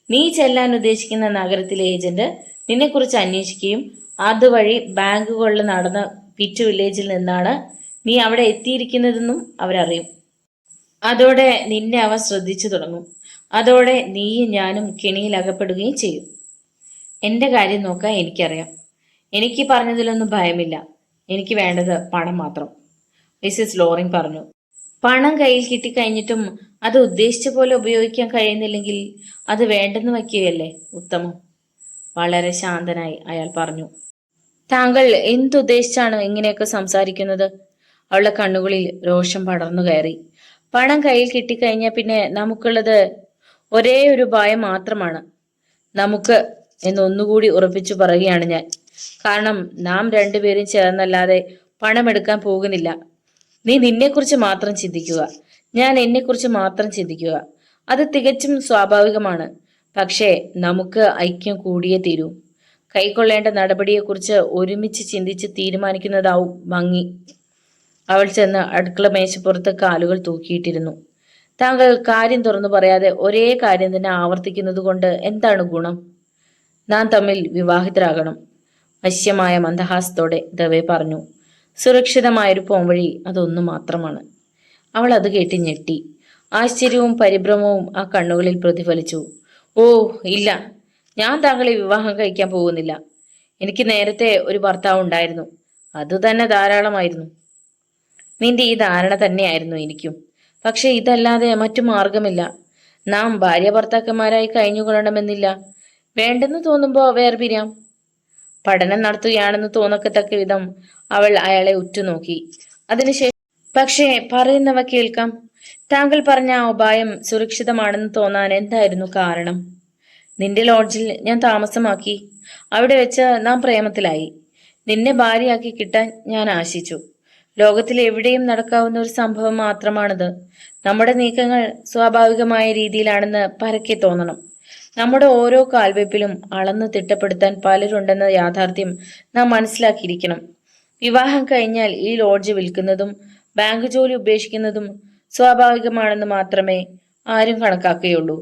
നീ ചെല്ലാൻ ഉദ്ദേശിക്കുന്ന നഗരത്തിലെ ഏജന്റ് നിന്നെക്കുറിച്ച് അന്വേഷിക്കുകയും അതുവഴി ബാങ്കുകളിൽ നടന്ന പിറ്റ് വില്ലേജിൽ നിന്നാണ് നീ അവിടെ എത്തിയിരിക്കുന്നതെന്നും അവരറിയും. അതോടെ നിന്നെ അവ ശ്രദ്ധിച്ചു തുടങ്ങും. അതോടെ നീയും ഞാനും കെണിയിൽ അകപ്പെടുകയും ചെയ്യും. എന്റെ കാര്യം നോക്കാൻ എനിക്കറിയാം. എനിക്ക് പറഞ്ഞതിലൊന്നും ഭയമില്ല. എനിക്ക് വേണ്ടത് പണം മാത്രം, മിസ്സിസ് ലോറിംഗ് പറഞ്ഞു. പണം കയ്യിൽ കിട്ടിക്കഴിഞ്ഞിട്ടും അത് ഉദ്ദേശിച്ച പോലെ ഉപയോഗിക്കാൻ കഴിയുന്നില്ലെങ്കിൽ അത് വേണ്ടെന്ന് വയ്ക്കുകയല്ലേ ഉത്തമം. വളരെ ശാന്തനായി അയാൾ പറഞ്ഞു. താങ്കൾ എന്തുദ്ദേശിച്ചാണ് ഇങ്ങനെയൊക്കെ സംസാരിക്കുന്നത്? അവളുടെ കണ്ണുകളിൽ രോഷം പടർന്നു കയറി. പണം കയ്യിൽ കിട്ടിക്കഴിഞ്ഞാൽ പിന്നെ നമുക്കുള്ളത് ഒരേ ഒരു ഭയം മാത്രമാണ്. നമുക്ക് എന്നൊന്നുകൂടി ഉറപ്പിച്ചു പറയുകയാണ് ഞാൻ. കാരണം നാം രണ്ടുപേരും ചേർന്നല്ലാതെ പണമെടുക്കാൻ പോകുന്നില്ല. നീ നിന്നെക്കുറിച്ച് മാത്രം ചിന്തിക്കുക, ഞാൻ എന്നെക്കുറിച്ച് മാത്രം ചിന്തിക്കുക. അത് തികച്ചും സ്വാഭാവികമാണ്. പക്ഷേ നമുക്ക് ഐക്യം കൂടിയേ തീരൂ. കൈക്കൊള്ളേണ്ട നടപടിയെക്കുറിച്ച് ഒരുമിച്ച് ചിന്തിച്ച് തീരുമാനിക്കുന്നതാവും ഭംഗി. അവൾ ചെന്ന് അടുക്കള മേശപ്പുറത്ത് കാലുകൾ തൂക്കിയിട്ടിരുന്നു. താങ്കൾ കാര്യം തുറന്നു പറയാതെ ഒരേ കാര്യം തന്നെ ആവർത്തിക്കുന്നത് കൊണ്ട് എന്താണ് ഗുണം? നാം തമ്മിൽ വിവാഹിതരാകണം, വശ്യമായ മന്ദഹാസത്തോടെ ദവേ പറഞ്ഞു. സുരക്ഷിതമായൊരു പോംവഴി അതൊന്നു മാത്രമാണ്. അവൾ അത് കേട്ട് ഞെട്ടി. ആശ്ചര്യവും പരിഭ്രമവും ആ കണ്ണുകളിൽ പ്രതിഫലിച്ചു. ഓ ഇല്ല, ഞാൻ താങ്കളെ വിവാഹം കഴിക്കാൻ പോകുന്നില്ല. എനിക്ക് നേരത്തെ ഒരു ഭർത്താവ് ഉണ്ടായിരുന്നു, അത് തന്നെ ധാരാളമായിരുന്നു. നിന്റെ ഈ ധാരണ തന്നെയായിരുന്നു എനിക്കും. പക്ഷെ ഇതല്ലാതെ മറ്റു മാർഗമില്ല. നാം ഭാര്യ ഭർത്താക്കന്മാരായി കഴിഞ്ഞുകൊള്ളണമെന്നില്ല. വേണ്ടെന്ന് തോന്നുമ്പോ വേർപിരിയാം. പഠനം നടത്തുകയാണെന്ന് തോന്നക്കത്തക്ക വിധം അവൾ അയാളെ ഉറ്റുനോക്കി. അതിനുശേഷം, പക്ഷേ പറയുന്നവ കേൾക്കാം. താങ്കൾ പറഞ്ഞ ആ ഉപായം സുരക്ഷിതമാണെന്ന് തോന്നാൻ എന്തായിരുന്നു കാരണം? നിന്റെ ലോഡ്ജിൽ ഞാൻ താമസമാക്കി. അവിടെ വെച്ച് നാം പ്രേമത്തിലായി. നിന്നെ ഭാര്യയാക്കി കിട്ടാൻ ഞാൻ ആശിച്ചു. ലോകത്തിൽ എവിടെയും നടക്കാവുന്ന ഒരു സംഭവം മാത്രമാണിത്. നമ്മുടെ നീക്കങ്ങൾ സ്വാഭാവികമായ രീതിയിലാണെന്ന് പരക്കെ തോന്നണം. നമ്മുടെ ഓരോ കാൽവെപ്പിലും അളന്ന് തിട്ടപ്പെടുത്താൻ പലരുണ്ടെന്ന യാഥാർത്ഥ്യം നാം മനസ്സിലാക്കിയിരിക്കണം. വിവാഹം കഴിഞ്ഞാൽ ഈ ലോഡ്ജ് വിൽക്കുന്നതും ബാങ്ക് ജോലി ഉപേക്ഷിക്കുന്നതും സ്വാഭാവികമാണെന്ന് മാത്രമേ ആരും കണക്കാക്കുകയുള്ളൂ.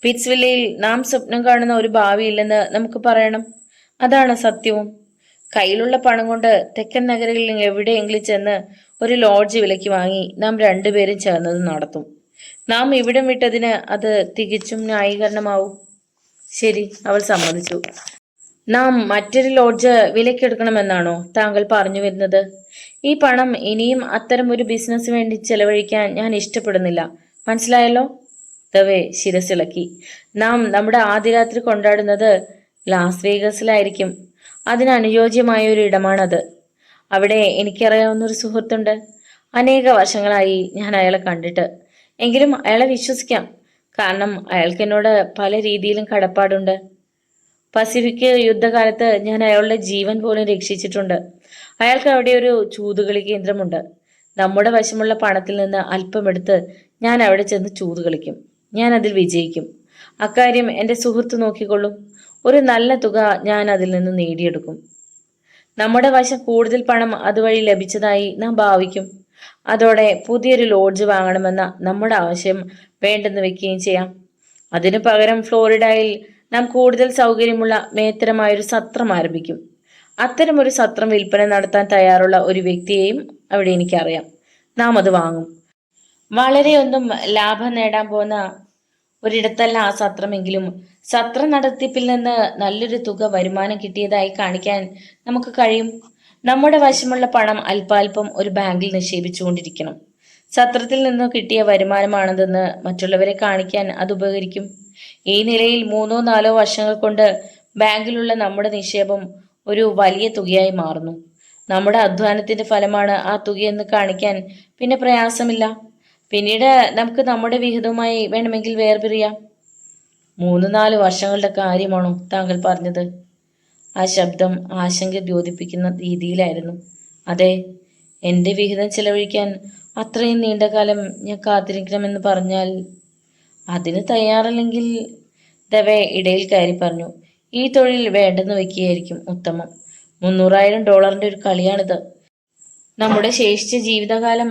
പിറ്റ്സ്വില്ലയിൽ നാം സ്വപ്നം കാണുന്ന ഒരു ഭാവിയില്ലെന്ന് നമുക്ക് പറയണം. അതാണ് സത്യവും. കയ്യിലുള്ള പണം കൊണ്ട് തെക്കൻ നഗരങ്ങളിൽ എവിടെയെങ്കിലും ചെന്ന് ഒരു ലോഡ്ജ് വിലയ്ക്ക് വാങ്ങി നാം രണ്ടുപേരും ചേർന്നത് നടത്തും. നാം ഇവിടം വിട്ടതിന് അത് തികച്ചും ന്യായീകരണമാവും. ശരി, അവൾ സമ്മതിച്ചു. നാം മറ്റൊരു ലോഡ്ജ് വിലക്കെടുക്കണമെന്നാണോ താങ്കൾ പറഞ്ഞു വരുന്നത്? ഈ പണം ഇനിയും അത്തരം ഒരു ബിസിനസ് വേണ്ടി ചെലവഴിക്കാൻ ഞാൻ ഇഷ്ടപ്പെടുന്നില്ല. മനസ്സിലായല്ലോ? ദവേ ശിരസിളക്കി. നാം നമ്മുടെ ആദ്യ രാത്രി കൊണ്ടാടുന്നത് ലാസ് വേഗസിലായിരിക്കും. അതിനനുയോജ്യമായ ഒരു ഇടമാണത്. അവിടെ എനിക്കറിയാവുന്ന ഒരു സുഹൃത്തുണ്ട്. അനേക വർഷങ്ങളായി ഞാൻ അയാളെ കണ്ടിട്ട്. എങ്കിലും അയാളെ വിശ്വസിക്കാം. കാരണം അയാൾക്ക് എന്നോട് പല രീതിയിലും കടപ്പാടുണ്ട്. പസഫിക് യുദ്ധകാലത്ത് ഞാൻ അയാളുടെ ജീവൻ പോലും രക്ഷിച്ചിട്ടുണ്ട്. അയാൾക്ക് അവിടെ ഒരു ചൂതുകളി കേന്ദ്രമുണ്ട്. നമ്മുടെ വശമുള്ള പണത്തിൽ നിന്ന് അല്പമെടുത്ത് ഞാൻ അവിടെ ചെന്ന് ചൂത് കളിക്കും. ഞാൻ അതിൽ വിജയിക്കും. അക്കാര്യം എൻ്റെ സുഹൃത്ത് നോക്കിക്കൊള്ളും. ഒരു നല്ല തുക ഞാൻ അതിൽ നിന്ന് നേടിയെടുക്കും. നമ്മുടെ വശം കൂടുതൽ പണം അതുവഴി ലഭിച്ചതായി നാം ഭാവിക്കും. അതോടെ പുതിയൊരു ലോഡ്ജ് വാങ്ങണമെന്ന നമ്മുടെ ആവശ്യം വേണ്ടെന്ന് വെക്കുകയും ചെയ്യാം. അതിനു പകരം ഫ്ലോറിഡയിൽ നാം കൂടുതൽ സൗകര്യമുള്ള മേത്തരമായൊരു സത്രം ആരംഭിക്കും. അത്തരമൊരു സത്രം വിൽപ്പന നടത്താൻ തയ്യാറുള്ള ഒരു വ്യക്തിയെയും അവിടെ എനിക്കറിയാം. നാം അത് വാങ്ങും. വളരെയൊന്നും ലാഭം നേടാൻ പോകുന്ന ഒരിടത്തല്ല ആ സത്രമെങ്കിലും സത്ര നടത്തിപ്പിൽ നിന്ന് നല്ലൊരു തുക വരുമാനം കിട്ടിയതായി കാണിക്കാൻ നമുക്ക് കഴിയും. നമ്മുടെ വശമുള്ള പണം അല്പാൽപം ഒരു ബാങ്കിൽ നിക്ഷേപിച്ചുകൊണ്ടിരിക്കണം. സത്രത്തിൽ നിന്ന് കിട്ടിയ വരുമാനമാണതെന്ന് മറ്റുള്ളവരെ കാണിക്കാൻ അത് ഉപകരിക്കും. ഈ നിലയിൽ 3-4 വർഷങ്ങൾ കൊണ്ട് ബാങ്കിലുള്ള നമ്മുടെ നിക്ഷേപം ഒരു വലിയ തുകയായി മാറുന്നു. നമ്മുടെ അധ്വാനത്തിന്റെ ഫലമാണ് ആ തുകയെന്ന് കാണിക്കാൻ പിന്നെ പ്രയാസമില്ല. പിന്നീട് നമുക്ക് നമ്മുടെ വിഹിതവുമായി വേണമെങ്കിൽ വേർപിരിയാം. 3-4 വർഷങ്ങളുടെ കാര്യമാണോ താങ്കൾ പറഞ്ഞത്? ആ ശബ്ദം ആശങ്ക ദ്യോതിപ്പിക്കുന്ന രീതിയിലായിരുന്നു. അതെ, എൻ്റെ വിഹിതം ചെലവഴിക്കാൻ അത്രയും നീണ്ട കാലം ഞാൻ കാത്തിരിക്കണമെന്ന് പറഞ്ഞാൽ അതിന് തയ്യാറല്ലെങ്കിൽ ദവെ ഇടയിൽ കയറി പറഞ്ഞു. ഈ തൊഴിൽ വേണ്ടെന്ന് വെക്കുകയായിരിക്കും ഉത്തമം. $300,000 ഒരു കളിയാണിത്. നമ്മുടെ ശേഷിച്ച ജീവിതകാലം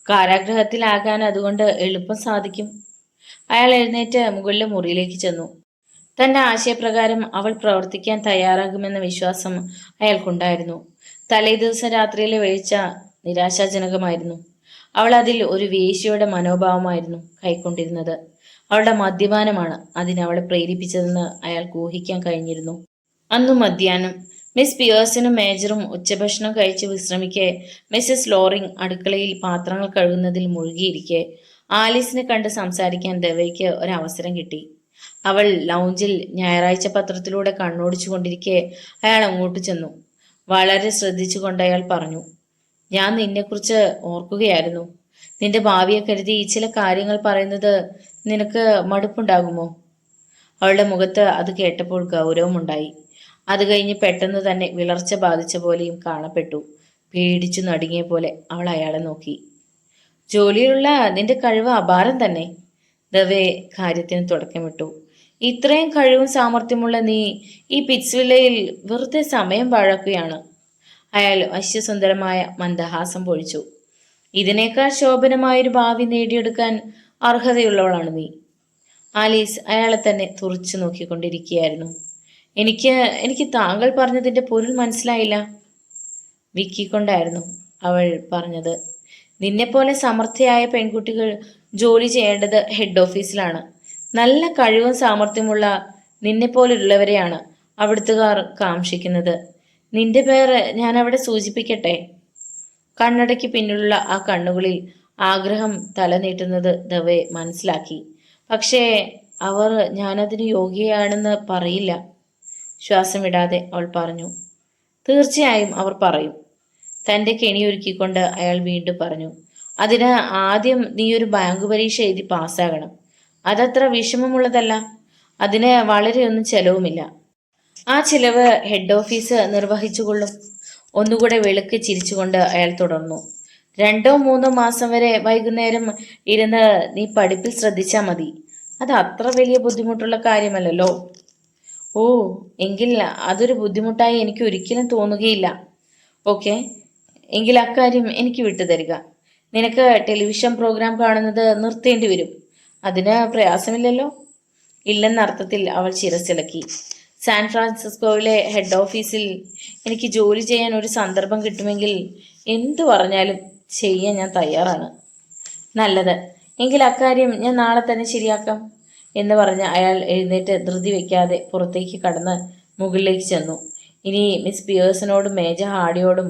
കാരാഗ്രഹത്തിലാകാൻ അതുകൊണ്ട് എളുപ്പം സാധിക്കും. അയാൾ എഴുന്നേറ്റ് മുകളിലെ മുറിയിലേക്ക് ചെന്നു. തന്റെ ആശയപ്രകാരം അവൾ പ്രവർത്തിക്കാൻ തയ്യാറാകുമെന്ന വിശ്വാസം അയാൾക്കുണ്ടായിരുന്നു. തലേ ദിവസം രാത്രിയിലെ വീഴ്ച നിരാശാജനകമായിരുന്നു. അവൾ അതിൽ ഒരു വേശ്യയുടെ മനോഭാവമായിരുന്നു കൈക്കൊണ്ടിരുന്നത്. അവളുടെ മദ്യപാനമാണ് അതിനവളെ പ്രേരിപ്പിച്ചതെന്ന് അയാൾക്ക് ഊഹിക്കാൻ കഴിഞ്ഞിരുന്നു. അന്നു മധ്യാഹ്നം മിസ് പിയേഴ്സണും മേജറും ഉച്ചഭക്ഷണം കഴിച്ച് വിശ്രമിക്കെ മിസ്സസ് ലോറിംഗ് അടുക്കളയിൽ പാത്രങ്ങൾ കഴുകുന്നതിൽ മുഴുകിയിരിക്കെ ആലീസിനെ കണ്ട് സംസാരിക്കാൻ ദവയ്ക്ക് ഒരവസരം കിട്ടി. അവൾ ലൗഞ്ചിൽ ഞായറാഴ്ച പത്രത്തിലൂടെ കണ്ണോടിച്ചു കൊണ്ടിരിക്കെ അയാൾ അങ്ങോട്ട് ചെന്നു. വളരെ ശ്രദ്ധിച്ചുകൊണ്ട് അയാൾ പറഞ്ഞു, ഞാൻ നിന്നെക്കുറിച്ച് ഓർക്കുകയായിരുന്നു. നിന്റെ ഭാവിയെ കരുതി ചില കാര്യങ്ങൾ പറയുന്നത് നിനക്ക് മടുപ്പുണ്ടാകുമോ? അവളുടെ മുഖത്ത് അത് കേട്ടപ്പോൾ ഗൗരവമുണ്ടായി. അത് കഴിഞ്ഞ് പെട്ടെന്ന് തന്നെ വിളർച്ച ബാധിച്ച പോലെയും കാണപ്പെട്ടു. പേടിച്ചു നടുങ്ങിയ പോലെ അവൾ അയാളെ നോക്കി. ജോലിയിലുള്ള നിന്റെ കഴിവ് അപാരം തന്നെ. ദവേ കാര്യത്തിന് തുടക്കമിട്ടു. ഇത്രയും കഴിവും സാമർഥ്യമുള്ള നീ ഈ പിറ്റ്സ്വില്ലയിൽ വെറുതെ സമയം പാഴാക്കുകയാണ്. അയാൾ വശ്യസുന്ദരമായ മന്ദഹാസം പൊഴിച്ചു. ഇതിനേക്കാൾ ശോഭനമായൊരു ഭാവി നേടിയെടുക്കാൻ അർഹതയുള്ളവളാണ് നീ. ആലീസ് അയാളെ തന്നെ തുറച്ചു നോക്കിക്കൊണ്ടിരിക്കുകയായിരുന്നു. എനിക്ക് താങ്കൾ പറഞ്ഞതിന്റെ പൊരുൾ മനസ്സിലായില്ല. വിക്കിക്കൊണ്ടായിരുന്നു അവൾ പറഞ്ഞത്. നിന്നെപ്പോലെ സമർത്ഥയായ പെൺകുട്ടികൾ ജോലി ചെയ്യേണ്ടത് ഹെഡ് ഓഫീസിലാണ്. നല്ല കഴിവും സാമർഥ്യമുള്ള നിന്നെപ്പോലുള്ളവരെയാണ് അവിടുത്തുകാർ കാംക്ഷിക്കുന്നത്. നിന്റെ പേര് ഞാൻ അവിടെ സൂചിപ്പിക്കട്ടെ. കണ്ണടയ്ക്ക് പിന്നിലുള്ള ആ കണ്ണുകളിൽ ആഗ്രഹം തലനീട്ടുന്നത് ദവെ മനസ്സിലാക്കി. പക്ഷേ അവർ ഞാനതിന് യോഗ്യയാണെന്ന് പറയില്ല. ശ്വാസം വിടാതെ അവൾ പറഞ്ഞു. തീർച്ചയായും അവർ പറയും. തന്റെ കെണിയൊരുക്കിക്കൊണ്ട് അയാൾ വീണ്ടും പറഞ്ഞു. അതിന് ആദ്യം നീ ഒരു ബാങ്ക് പരീക്ഷ എഴുതി പാസ്സാകണം. അതത്ര വിഷമമുള്ളതല്ല. അതിന് വളരെയൊന്നും ചെലവുമില്ല. ആ ചിലവ് ഹെഡ് ഓഫീസ് നിർവഹിച്ചുകൊള്ളും. ഒന്നുകൂടെ വെളുക്ക് ചിരിച്ചുകൊണ്ട് അയാൾ തുടർന്നു. 2-3 മാസം വരെ വൈകുന്നേരം ഇരുന്ന് നീ പഠിപ്പിൽ ശ്രദ്ധിച്ചാൽ മതി. അത് അത്ര വലിയ ബുദ്ധിമുട്ടുള്ള കാര്യമല്ലല്ലോ. ഓ, എങ്കിൽ അതൊരു ബുദ്ധിമുട്ടായി എനിക്ക് ഒരിക്കലും തോന്നുകയില്ല. ഓക്കെ, എങ്കിൽ അക്കാര്യം എനിക്ക് വിട്ടുതരിക. നിനക്ക് ടെലിവിഷൻ പ്രോഗ്രാം കാണുന്നത് നിർത്തേണ്ടി വരും. അതിന് പ്രയാസമില്ലല്ലോ. ഇല്ലെന്നർത്ഥത്തിൽ അവൾ ശിരസിളക്കി. സാൻ ഫ്രാൻസിസ്കോയിലെ ഹെഡ് ഓഫീസിൽ എനിക്ക് ജോലി ചെയ്യാൻ ഒരു സന്ദർഭം കിട്ടുമെങ്കിൽ എന്തു പറഞ്ഞാലും ചെയ്യാൻ ഞാൻ തയ്യാറാണ്. നല്ലത്, എങ്കിൽ അക്കാര്യം ഞാൻ നാളെ തന്നെ ശരിയാക്കാം എന്ന് പറഞ്ഞ് അയാൾ എഴുന്നേറ്റ് ധൃതി വയ്ക്കാതെ പുറത്തേക്ക് കടന്ന് മുകളിലേക്ക് ചെന്നു. ഇനി മിസ് പിയേഴ്സണോടും മേജർ ഹാർഡിയോടും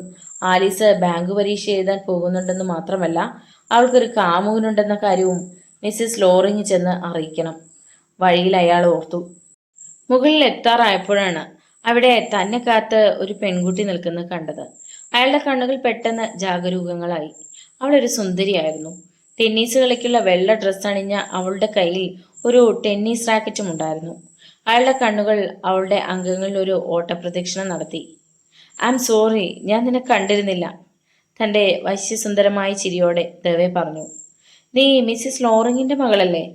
ആലീസ് ബാങ്ക് പരീക്ഷ എഴുതാൻ പോകുന്നുണ്ടെന്ന് മാത്രമല്ല അവൾക്കൊരു കാമുകനുണ്ടെന്ന കാര്യവും മിസ്സിസ് ലോറിങ് ചെന്ന് അറിയിക്കണം. വഴിയിൽ അയാൾ ഓർത്തു. മുകളിൽ എത്താറായപ്പോഴാണ് അവിടെ തന്നെ കാത്ത് ഒരു പെൺകുട്ടി നിൽക്കുന്നത് കണ്ടത്. അയാളുടെ കണ്ണുകൾ പെട്ടെന്ന് ജാഗരൂകങ്ങളായി. അവളൊരു സുന്ദരിയായിരുന്നു. ടെന്നീസ് കളിക്കുള്ള വെള്ള ഡ്രസ്സ് അണിഞ്ഞ അവളുടെ കയ്യിൽ ഒരു ടെന്നീസ് റാക്കറ്റും ഉണ്ടായിരുന്നു. അയാളുടെ കണ്ണുകൾ അവളുടെ അംഗങ്ങളിൽ ഒരു ഓട്ടപ്രദക്ഷിണം നടത്തി. ഐ ആം സോറി, ഞാൻ നിന്നെ കണ്ടിരുന്നില്ല. തൻ്റെ വശ്യസുന്ദരമായ ചിരിയോടെ ദവെ പറഞ്ഞു. നീ മിസ്സിസ് ലോറിങ്ങിന്റെ മകളല്ലേ?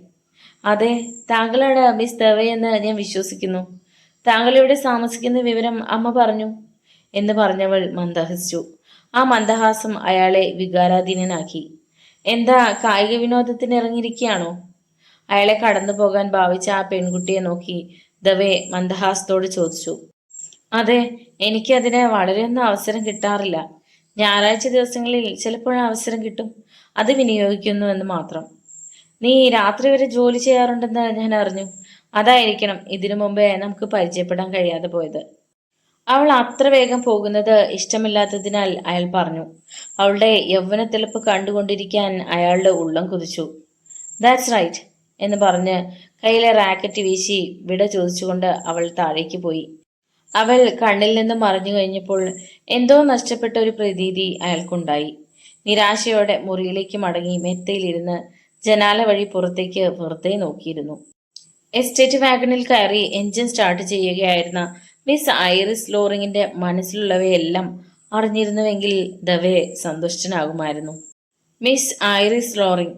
അതെ, താങ്കളാണ് മിസ് ദവെ എന്ന് ഞാൻ വിശ്വസിക്കുന്നു. താങ്കൾ ഇവിടെ താമസിക്കുന്ന വിവരം അമ്മ പറഞ്ഞു എന്ന് പറഞ്ഞവൾ മന്ദഹസിച്ചു. ആ മന്ദഹാസം അയാളെ വികാരാധീനനാക്കി. എന്താ, കായിക വിനോദത്തിന് ഇറങ്ങിയിരിക്കുകയാണോ? അയാളെ കടന്നു പോകാൻ ഭാവിച്ച ആ പെൺകുട്ടിയെ നോക്കി ദവെ മന്ദഹാസത്തോട് ചോദിച്ചു. അതെ, എനിക്കതിന് വളരെയൊന്നും അവസരം കിട്ടാറില്ല. ഞായറാഴ്ച ദിവസങ്ങളിൽ ചിലപ്പോഴും അവസരം കിട്ടും. അത് വിനിയോഗിക്കുന്നു എന്ന് മാത്രം. നീ രാത്രി വരെ ജോലി ചെയ്യാറുണ്ടെന്ന് ഞാൻ അറിഞ്ഞു. അതായിരിക്കണം ഇതിനു മുമ്പേ നമുക്ക് പരിചയപ്പെടാൻ കഴിയാതെ പോയത്. അവൾ അത്ര വേഗം പോകുന്നത് ഇഷ്ടമില്ലാത്തതിനാൽ അയാൾ പറഞ്ഞു. അവളുടെ യൗവനത്തിളപ്പ് കണ്ടുകൊണ്ടിരിക്കാൻ അയാളുടെ ഉള്ളം കുതിച്ചു. ദാറ്റ്സ് റൈറ്റ് എന്ന് പറഞ്ഞ് കയ്യിലെ റാക്കറ്റ് വീശി വിട ചോദിച്ചുകൊണ്ട് അവൾ താഴേക്ക് പോയി. അവൾ കണ്ണിൽ നിന്ന് മറഞ്ഞു കഴിഞ്ഞപ്പോൾ എന്തോ നഷ്ടപ്പെട്ട ഒരു പ്രതീതി അയാൾക്കുണ്ടായി. നിരാശയോടെ മുറിയിലേക്ക് മടങ്ങി മെത്തയിലിരുന്ന് ജനാല വഴി പുറത്തേക്ക് വെറുതെ നോക്കിയിരുന്നു. എസ്റ്റേറ്റ് വാഗണിൽ കയറി എഞ്ചിൻ സ്റ്റാർട്ട് ചെയ്യുകയായിരുന്ന മിസ് ഐറിസ് ലോറിങ്ങിന്റെ മനസ്സിലുള്ളവയെല്ലാം അറിഞ്ഞിരുന്നുവെങ്കിൽ ദവെ സന്തുഷ്ടനാകുമായിരുന്നു. മിസ് ഐറിസ് ലോറിങ്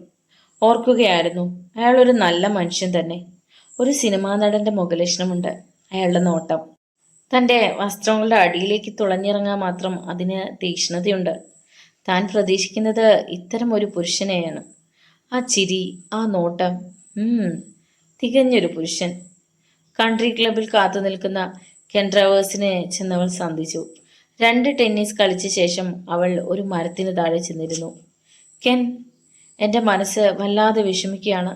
ഓർക്കുകയായിരുന്നു. അയാൾ ഒരു നല്ല മനുഷ്യൻ തന്നെ. ഒരു സിനിമാ നടന്റെ മുഖലക്ഷണമുണ്ട് അയാളുടെ നോട്ടം. തന്റെ വസ്ത്രങ്ങളുടെ അടിയിലേക്ക് തുളഞ്ഞിറങ്ങാൻ മാത്രം അതിന് തീക്ഷ്ണതയുണ്ട്. താൻ പ്രതീക്ഷിക്കുന്നത് ഇത്തരം ഒരു പുരുഷനെയാണ്. ആ ചിരി, ആ നോട്ടം, തികഞ്ഞൊരു പുരുഷൻ. കൺട്രി ക്ലബിൽ കാത്തു നിൽക്കുന്ന കെൻട്രാവേഴ്സിനെ ചെന്നവൾ സന്ധിച്ചു. 2 ടെന്നീസ് കളിച്ച ശേഷം അവൾ ഒരു മരത്തിന് താഴെ ചെന്നിരുന്നു. കെൻ, എൻ്റെ മനസ്സ് വല്ലാതെ വിഷമിക്കുകയാണ്.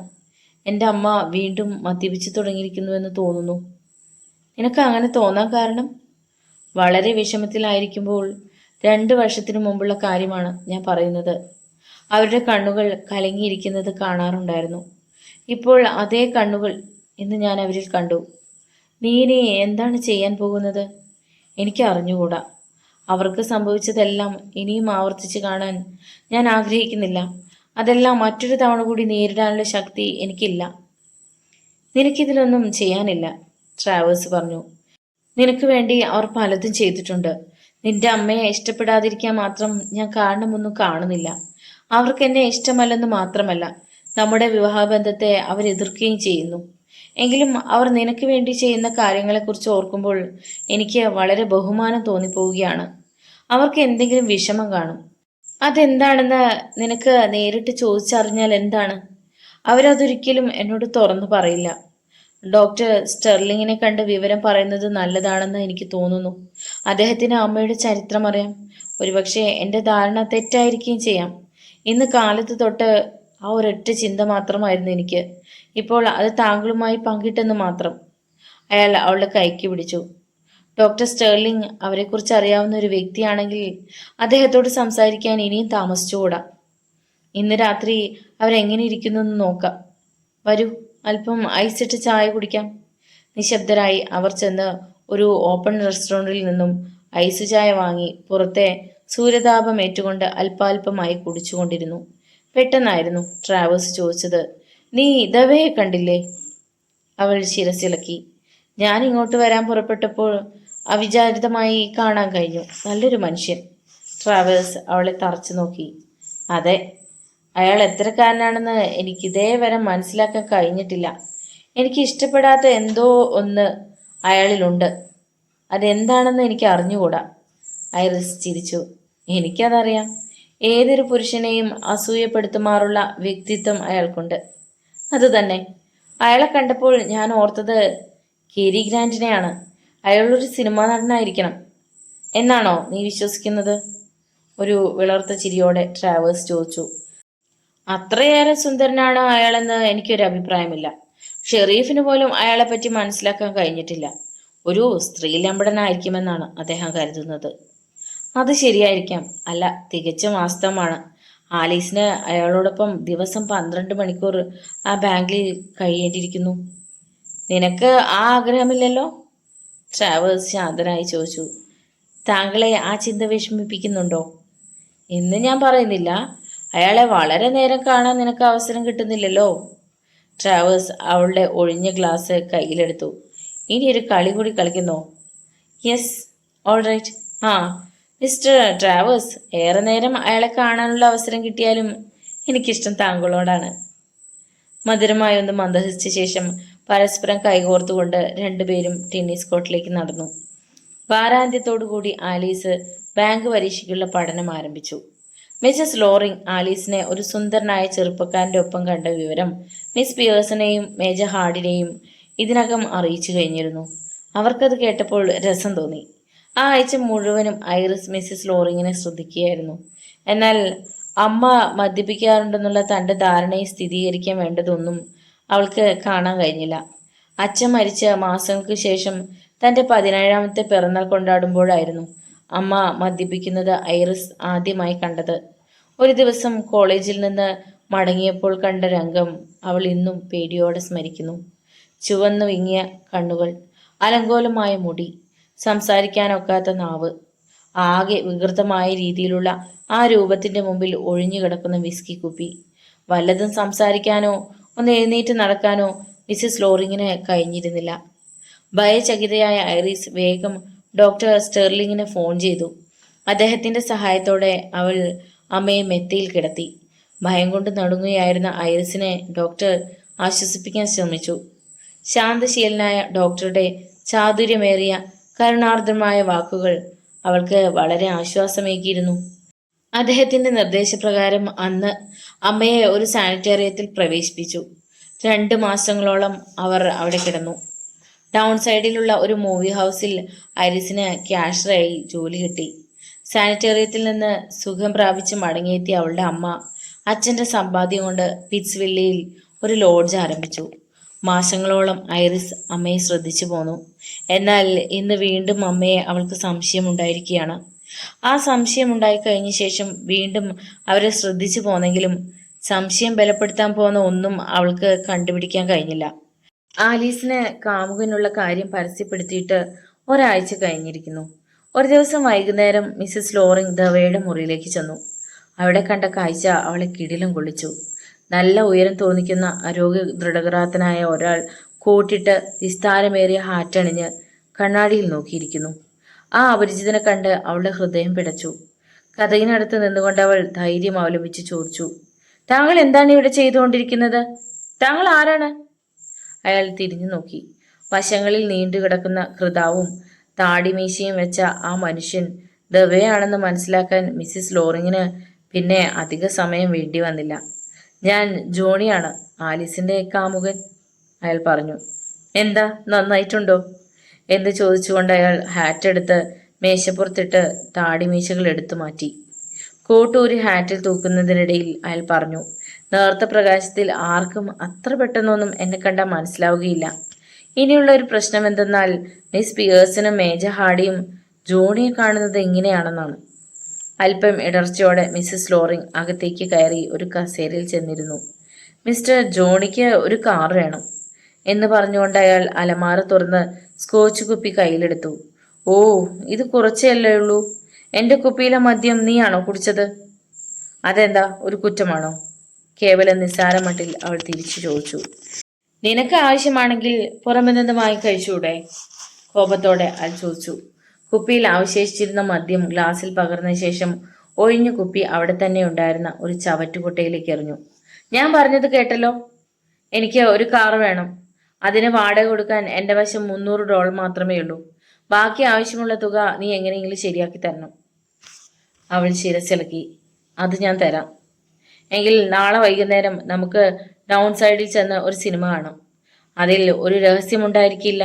എൻ്റെ അമ്മ വീണ്ടും മദ്യപിച്ചു തുടങ്ങിയിരിക്കുന്നുവെന്ന് തോന്നുന്നു. നിനക്ക് അങ്ങനെ തോന്നാൻ കാരണം? വളരെ വിഷമത്തിലായിരിക്കുമ്പോൾ 2 വർഷത്തിനു മുമ്പുള്ള കാര്യമാണ് ഞാൻ പറയുന്നത്. അവരുടെ കണ്ണുകൾ കലങ്ങിയിരിക്കുന്നത് കാണാറുണ്ടായിരുന്നു. ഇപ്പോൾ അതേ കണ്ണുകൾ ഇന്ന് ഞാൻ അവരിൽ കണ്ടു. നീ ഇനി എന്താണ് ചെയ്യാൻ പോകുന്നത്? എനിക്ക് അറിഞ്ഞുകൂടാ. അവർക്ക് സംഭവിച്ചതെല്ലാം ഇനിയും ആവർത്തിച്ച് കാണാൻ ഞാൻ ആഗ്രഹിക്കുന്നില്ല. അതെല്ലാം മറ്റൊരു തവണ കൂടി നേരിടാനുള്ള ശക്തി എനിക്കില്ല. നിനക്കിതിലൊന്നും ചെയ്യാനില്ല, ട്രാവേഴ്സ് പറഞ്ഞു. നിനക്ക് വേണ്ടി അവർ പലതും ചെയ്തിട്ടുണ്ട്. നിന്റെ അമ്മയെ ഇഷ്ടപ്പെടാതിരിക്കാൻ മാത്രം ഞാൻ കാരണമൊന്നും കാണുന്നില്ല. അവർക്ക് എന്നെ ഇഷ്ടമല്ലെന്ന് മാത്രമല്ല, നമ്മുടെ വിവാഹബന്ധത്തെ അവർ എതിർക്കുകയും ചെയ്യുന്നു. എങ്കിലും അവർ നിനക്ക് വേണ്ടി ചെയ്യുന്ന കാര്യങ്ങളെക്കുറിച്ച് ഓർക്കുമ്പോൾ എനിക്ക് വളരെ ബഹുമാനം തോന്നിപ്പോവുകയാണ്. അവർക്ക് എന്തെങ്കിലും വിഷമം കാണും. അതെന്താണെന്ന് നിനക്ക് നേരിട്ട് ചോദിച്ചറിഞ്ഞാൽ എന്താണ്? അവരതൊരിക്കലും എന്നോട് തുറന്നു പറയില്ല. ഡോക്ടർ സ്റ്റെർലിങ്ങിനെ കണ്ട് വിവരം പറയുന്നത് നല്ലതാണെന്ന് എനിക്ക് തോന്നുന്നു. അദ്ദേഹത്തിന് അമ്മയുടെ ചരിത്രം അറിയാം. ഒരുപക്ഷെ എൻ്റെ ധാരണ തെറ്റായിരിക്കുകയും ചെയ്യാം. ഇന്ന് കാലത്ത് തൊട്ട് ആ ഒരൊറ്റ ചിന്ത മാത്രമായിരുന്നു എനിക്ക്. ഇപ്പോൾ അത് താങ്കളുമായി പങ്കിട്ടെന്ന് മാത്രം. അയാൾ അവളുടെ കൈക്ക് പിടിച്ചു. ഡോക്ടർ സ്റ്റെർലിംഗ് അവരെക്കുറിച്ച് അറിയാവുന്ന ഒരു വ്യക്തിയാണെങ്കിൽ അദ്ദേഹത്തോട് സംസാരിക്കാൻ ഇനിയും താമസിച്ചുകൂടാ. ഇന്ന് രാത്രി അവരെങ്ങനെ ഇരിക്കുന്നു എന്ന് നോക്കാം. വരൂ, അല്പം ഐസിട്ട് ചായ കുടിക്കാം. നിശബ്ദരായി അവർ ചെന്ന് ഒരു ഓപ്പൺ റെസ്റ്റോറൻറ്റിൽ നിന്നും ഐസ് ചായ വാങ്ങി പുറത്തെ സൂര്യതാപം ഏറ്റുകൊണ്ട് അല്പാൽപമായി കുടിച്ചുകൊണ്ടിരുന്നു. പെട്ടെന്നായിരുന്നു ട്രാവേഴ്സ് ചോദിച്ചത്, നീ ദവയെ കണ്ടില്ലേ? അവൾ ശിരസിളക്കി. ഞാൻ ഇങ്ങോട്ട് വരാൻ പുറപ്പെട്ടപ്പോൾ അവിചാരിതമായി കാണാൻ കഴിഞ്ഞു. നല്ലൊരു മനുഷ്യൻ. ട്രാവേഴ്സ് അവളെ തറച്ചു നോക്കി. അതെ, അയാൾ എത്രക്കാരനാണെന്ന് എനിക്കിതേവരെ മനസ്സിലാക്കാൻ കഴിഞ്ഞിട്ടില്ല. എനിക്ക് ഇഷ്ടപ്പെടാത്ത എന്തോ ഒന്ന് അയാളിലുണ്ട്. അതെന്താണെന്ന് എനിക്ക് അറിഞ്ഞുകൂടാ. ഐറിസ് ചിരിച്ചു. എനിക്കതറിയാം. ഏതൊരു പുരുഷനെയും അസൂയപ്പെടുത്തുമാറുള്ള വ്യക്തിത്വം അയാൾക്കുണ്ട്. അതുതന്നെ. അയാളെ കണ്ടപ്പോൾ ഞാൻ ഓർത്തത് കേരി ഗ്രാൻറ്റിനെയാണ്. അയാളൊരു സിനിമാ നടനായിരിക്കണം എന്നാണോ നീ വിശ്വസിക്കുന്നത്? ഒരു വിളർത്ത ചിരിയോടെ ട്രാവേഴ്സ് ചോദിച്ചു. അത്രയേറെ സുന്ദരനാണ് അയാളെന്ന് എനിക്കൊരു അഭിപ്രായമില്ല. ഷെറീഫിന് പോലും അയാളെ പറ്റി മനസ്സിലാക്കാൻ കഴിഞ്ഞിട്ടില്ല. ഒരു സ്ത്രീലമ്പടനായിരിക്കുമെന്നാണ് അദ്ദേഹം കരുതുന്നത്. അത് ശരിയായിരിക്കാം. അല്ല, തികച്ചും വാസ്തവമാണ്. ആലീസിന് അയാളോടൊപ്പം ദിവസം 12 മണിക്കൂർ ആ ബാങ്കിൽ കഴിയേണ്ടിയിരിക്കുന്നു. നിനക്ക് ആ ആഗ്രഹമില്ലല്ലോ? ട്രാവേഴ്സ് ശാന്തനായി ചോദിച്ചു. താങ്കളെ ആ ചിന്ത വിഷമിപ്പിക്കുന്നുണ്ടോ? എന്ന് ഞാൻ പറയുന്നില്ല. അയാളെ വളരെ നേരം കാണാൻ നിനക്ക് അവസരം കിട്ടുന്നില്ലല്ലോ. ട്രാവേഴ്സ് അവളുടെ ഒഴിഞ്ഞ ഗ്ലാസ് കയ്യിലെടുത്തു. ഇനി ഒരു കളി കൂടി കളിക്കുന്നോ? Yes, all right. ആ മിസ്റ്റർ ട്രാവേഴ്സ്, ഏറെ നേരം അയാളെ കാണാനുള്ള അവസരം കിട്ടിയാലും എനിക്കിഷ്ടം താങ്കളോടാണ്. മധുരമായി ഒന്ന് മന്ദഹസിച്ച ശേഷം പരസ്പരം കൈകോർത്തുകൊണ്ട് രണ്ടുപേരും ടെന്നീസ് കോർട്ടിലേക്ക് നടന്നു. വാരാന്ത്യത്തോടുകൂടി ആലീസ് ബാങ്ക് പരീക്ഷയ്ക്കുള്ള പഠനം ആരംഭിച്ചു. മിസസ് ലോറിംഗ് ആലീസിനെ ഒരു സുന്ദരനായ ചെറുപ്പക്കാരൻ്റെ ഒപ്പം കണ്ട വിവരം മിസ് പിയേഴ്സണെയും മേജർ ഹാർഡിനെയും ഇതിനകം അറിയിച്ചു കഴിഞ്ഞിരുന്നു. അവർക്കത് കേട്ടപ്പോൾ രസം തോന്നി. ആ ആഴ്ച മുഴുവനും ഐറിസ് മിസസ് ലോറിങ്ങിനെ ശ്രദ്ധിക്കുകയായിരുന്നു. എന്നാൽ അമ്മ മദ്യപിക്കാറുണ്ടെന്നുള്ള തൻ്റെ ധാരണയെ സ്ഥിരീകരിക്കാൻ വേണ്ടതൊന്നും അവൾക്ക് കാണാൻ കഴിഞ്ഞില്ല. അച്ഛൻ മരിച്ച മാസങ്ങൾക്ക് ശേഷം തൻ്റെ 17ാമത്തെ പിറന്നാൾ കൊണ്ടാടുമ്പോഴായിരുന്നു അമ്മ മദ്യപിക്കുന്നത് ഐറിസ് ആദ്യമായി കണ്ടത്. ഒരു ദിവസം കോളേജിൽ നിന്ന് മടങ്ങിയപ്പോൾ കണ്ട രംഗം അവൾ ഇന്നും പേടിയോടെ സ്മരിക്കുന്നു. ചുവന്നു വിങ്ങിയ കണ്ണുകൾ, അലങ്കോലമായ മുടി, സംസാരിക്കാനൊക്കാത്ത നാവ്, ആകെ വികൃതമായ രീതിയിലുള്ള ആ രൂപത്തിൻ്റെ മുമ്പിൽ ഒഴിഞ്ഞു കിടക്കുന്ന വിസ്കി കുപ്പി. വല്ലതും സംസാരിക്കാനോ ഒന്ന് എഴുന്നേറ്റ് നടക്കാനോ മിസ്സിസ് ലോറിങ്ങിന് കഴിഞ്ഞിരുന്നില്ല. ഭയചകിതയായ ഐറിസ് വേഗം ഡോക്ടർ സ്റ്റെർലിങ്ങിന് ഫോൺ ചെയ്തു. അദ്ദേഹത്തിൻ്റെ സഹായത്തോടെ അവൾ അമ്മയെ മെത്തയിൽ കിടത്തി. ഭയം കൊണ്ട് നടുങ്ങുകയായിരുന്ന ഐറിസിനെ ഡോക്ടർ ആശ്വസിപ്പിക്കാൻ ശ്രമിച്ചു. ശാന്തശീലനായ ഡോക്ടറുടെ ചാതുര്യമേറിയ കരുണാർദ്രമായ വാക്കുകൾ അവൾക്ക് വളരെ ആശ്വാസമേകിയിരുന്നു. അദ്ദേഹത്തിന്റെ നിർദ്ദേശപ്രകാരം അന്ന് അമ്മയെ ഒരു സാനിറ്റേറിയത്തിൽ പ്രവേശിപ്പിച്ചു. 2 മാസങ്ങളോളം അവർ അവിടെ കിടന്നു. ടൗൺ സൈഡിലുള്ള ഒരു മൂവി ഹൗസിൽ ഐറിസിന് ക്യാഷറായി ജോലി കിട്ടി. സാനിറ്റേറിയത്തിൽ നിന്ന് സുഖം പ്രാപിച്ച് മടങ്ങിയെത്തിയ അവളുടെ അമ്മ അച്ഛൻ്റെ സമ്പാദ്യം കൊണ്ട് പിറ്റ്സ്വില്ലയിൽ ഒരു ലോഡ്ജ് ആരംഭിച്ചു. മാസങ്ങളോളം ഐറിസ് അമ്മയെ ശ്രദ്ധിച്ചു പോന്നു. എന്നാൽ ഇന്ന് വീണ്ടും അമ്മയെ അവൾക്ക് സംശയമുണ്ടായിരിക്കുകയാണ്. ആ സംശയമുണ്ടായി കഴിഞ്ഞ ശേഷം വീണ്ടും അവരെ ശ്രദ്ധിച്ചു പോന്നെങ്കിലും സംശയം ബലപ്പെടുത്താൻ പോകുന്ന ഒന്നും അവൾക്ക് കണ്ടുപിടിക്കാൻ കഴിഞ്ഞില്ല. ആലീസിന് കാമുകനുള്ള കാര്യം പരസ്യപ്പെടുത്തിയിട്ട് ഒരാഴ്ച കഴിഞ്ഞിരിക്കുന്നു. ഒരു ദിവസം വൈകുന്നേരം മിസ്സിസ് ലോറിംഗ് ദവയുടെ മുറിയിലേക്ക് ചെന്നു. അവിടെ കണ്ട കാഴ്ച അവളെ കിടിലം കൊള്ളിച്ചു. നല്ല ഉയരം തോന്നിക്കുന്ന ആരോഗ്യ ദൃഢഗാത്രനായ ഒരാൾ കോട്ടിട്ട് വിസ്താരമേറിയ ഹാറ്റണിഞ്ഞ് കണ്ണാടിയിൽ നോക്കിയിരിക്കുന്നു. ആ അപരിചിതനെ കണ്ട് അവളുടെ ഹൃദയം പിടച്ചു. കതകിനടുത്ത് നിന്നുകൊണ്ട് അവൾ ധൈര്യം അവലംബിച്ച് ചോദിച്ചു, താങ്കൾ എന്താണ് ഇവിടെ ചെയ്തുകൊണ്ടിരിക്കുന്നത്? താങ്കൾ ആരാണ്? അയാൾ തിരിഞ്ഞു നോക്കി. വശങ്ങളിൽ നീണ്ടുകിടക്കുന്ന കൃതാവും താടിമീശയും വെച്ച ആ മനുഷ്യൻ ദവയാണെന്ന് മനസ്സിലാക്കാൻ മിസ്സിസ് ലോറിങ്ങിന് പിന്നെ അധിക സമയം വേണ്ടി വന്നില്ല. ഞാൻ ജോണിയാണ്, ആലീസിന്റെ കാമുകൻ, അയാൾ പറഞ്ഞു. എന്താ, നന്നായിട്ടുണ്ടോ എന്ന് ചോദിച്ചുകൊണ്ട് അയാൾ ഹാറ്റ് എടുത്ത് മേശപ്പുറത്തിട്ട് താടിമീശകൾ എടുത്തു മാറ്റി. കോട്ടൂരി ഹാറ്റിൽ തൂക്കുന്നതിനിടയിൽ അയാൾ പറഞ്ഞു, നേർത്ത പ്രകാശത്തിൽ ആർക്കും അത്ര പെട്ടെന്നൊന്നും എന്നെ കണ്ടാൽ മനസ്സിലാവുകയില്ല. ഇനിയുള്ള ഒരു പ്രശ്നം എന്തെന്നാൽ മിസ് പിയേഴ്സനും മേജർ ഹാർഡിയും ജോണിയെ കാണുന്നത് എങ്ങനെയാണെന്നാണ്. അല്പം ഇടർച്ചയോടെ മിസ്സിസ് ലോറിംഗ് അകത്തേക്ക് കയറി ഒരു കസേരയിൽ ചെന്നിരുന്നു. മിസ്റ്റർ ജോണിക്ക് ഒരു കാർ വേണം എന്ന് പറഞ്ഞുകൊണ്ട് അയാൾ അലമാര തുറന്ന് സ്കോച്ച് കുപ്പി കയ്യിലെടുത്തു. ഓ, ഇത് കുറച്ചല്ലേ ഉള്ളൂ. എൻ്റെ കുപ്പിയിലെ മദ്യം നീയാണോ കുടിച്ചത്? അതെന്താ, ഒരു കുറ്റമാണോ? കേവലം നിസ്സാര മട്ടിൽ അവൾ തിരിച്ചു ചോദിച്ചു. നിനക്ക് ആവശ്യമാണെങ്കിൽ പുറമെ നിന്ന് വാങ്ങി കഴിച്ചൂടെ? കോപത്തോടെ അയാൾ ചോദിച്ചു. കുപ്പിയിൽ അവശേഷിച്ചിരുന്ന മദ്യം ഗ്ലാസിൽ പകർന്ന ശേഷം ഒഴിഞ്ഞ കുപ്പി അവിടെ തന്നെ ഉണ്ടായിരുന്ന ഒരു ചവറ്റുകുട്ടയിലേക്ക് എറിഞ്ഞു. ഞാൻ പറഞ്ഞത് കേട്ടല്ലോ. എനിക്ക് ഒരു കാർ വേണം. അതിന് വാടക കൊടുക്കാൻ എൻ്റെ വശം $300 മാത്രമേ ഉള്ളൂ. ബാക്കി ആവശ്യമുള്ള തുക നീ എങ്ങനെയെങ്കിലും ശരിയാക്കി തരണം. അവൾ ശിരസിളക്കി. അത് ഞാൻ തരാം. എങ്കിൽ നാളെ വൈകുന്നേരം നമുക്ക് ഡൗൺ സൈഡിൽ ചെന്ന് ഒരു സിനിമ കാണാം. അതിൽ ഒരു രഹസ്യമുണ്ടായിരിക്കില്ല.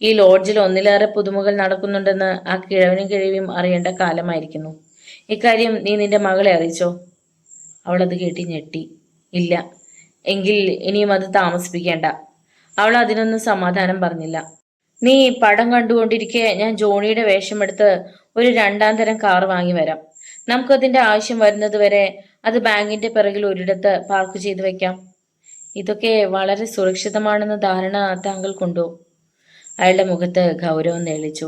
ഈ ലോഡ്ജിൽ ഒന്നിലേറെ പുതുമകൾ നടക്കുന്നുണ്ടെന്ന് ആ കിഴവനും കിഴവിയും അറിയേണ്ട കാലമായിരിക്കുന്നു. ഇക്കാര്യം നീ നിന്റെ മകളെ അറിയിച്ചോ? അവളത് കേട്ടി ഞെട്ടി. ഇല്ല. എങ്കിൽ ഇനിയും അത് താമസിപ്പിക്കേണ്ട. അവൾ അതിനൊന്നും സമാധാനം പറഞ്ഞില്ല. നീ പടം കണ്ടുകൊണ്ടിരിക്കെ ഞാൻ ജോണിയുടെ വേഷമെടുത്ത് ഒരു 2ാം തരം കാർ വാങ്ങി വരാം. നമുക്കതിന്റെ ആവശ്യം വരുന്നത് വരെ അത് ബാങ്കിന്റെ പിറകിൽ ഒരിടത്ത് പാർക്ക് ചെയ്തു വെക്കാം. ഇതൊക്കെ വളരെ സുരക്ഷിതമാണെന്ന ധാരണ താങ്കൾക്കുണ്ടോ? അയാളുടെ മുഖത്ത് ഗൗരവം തെളിച്ചു.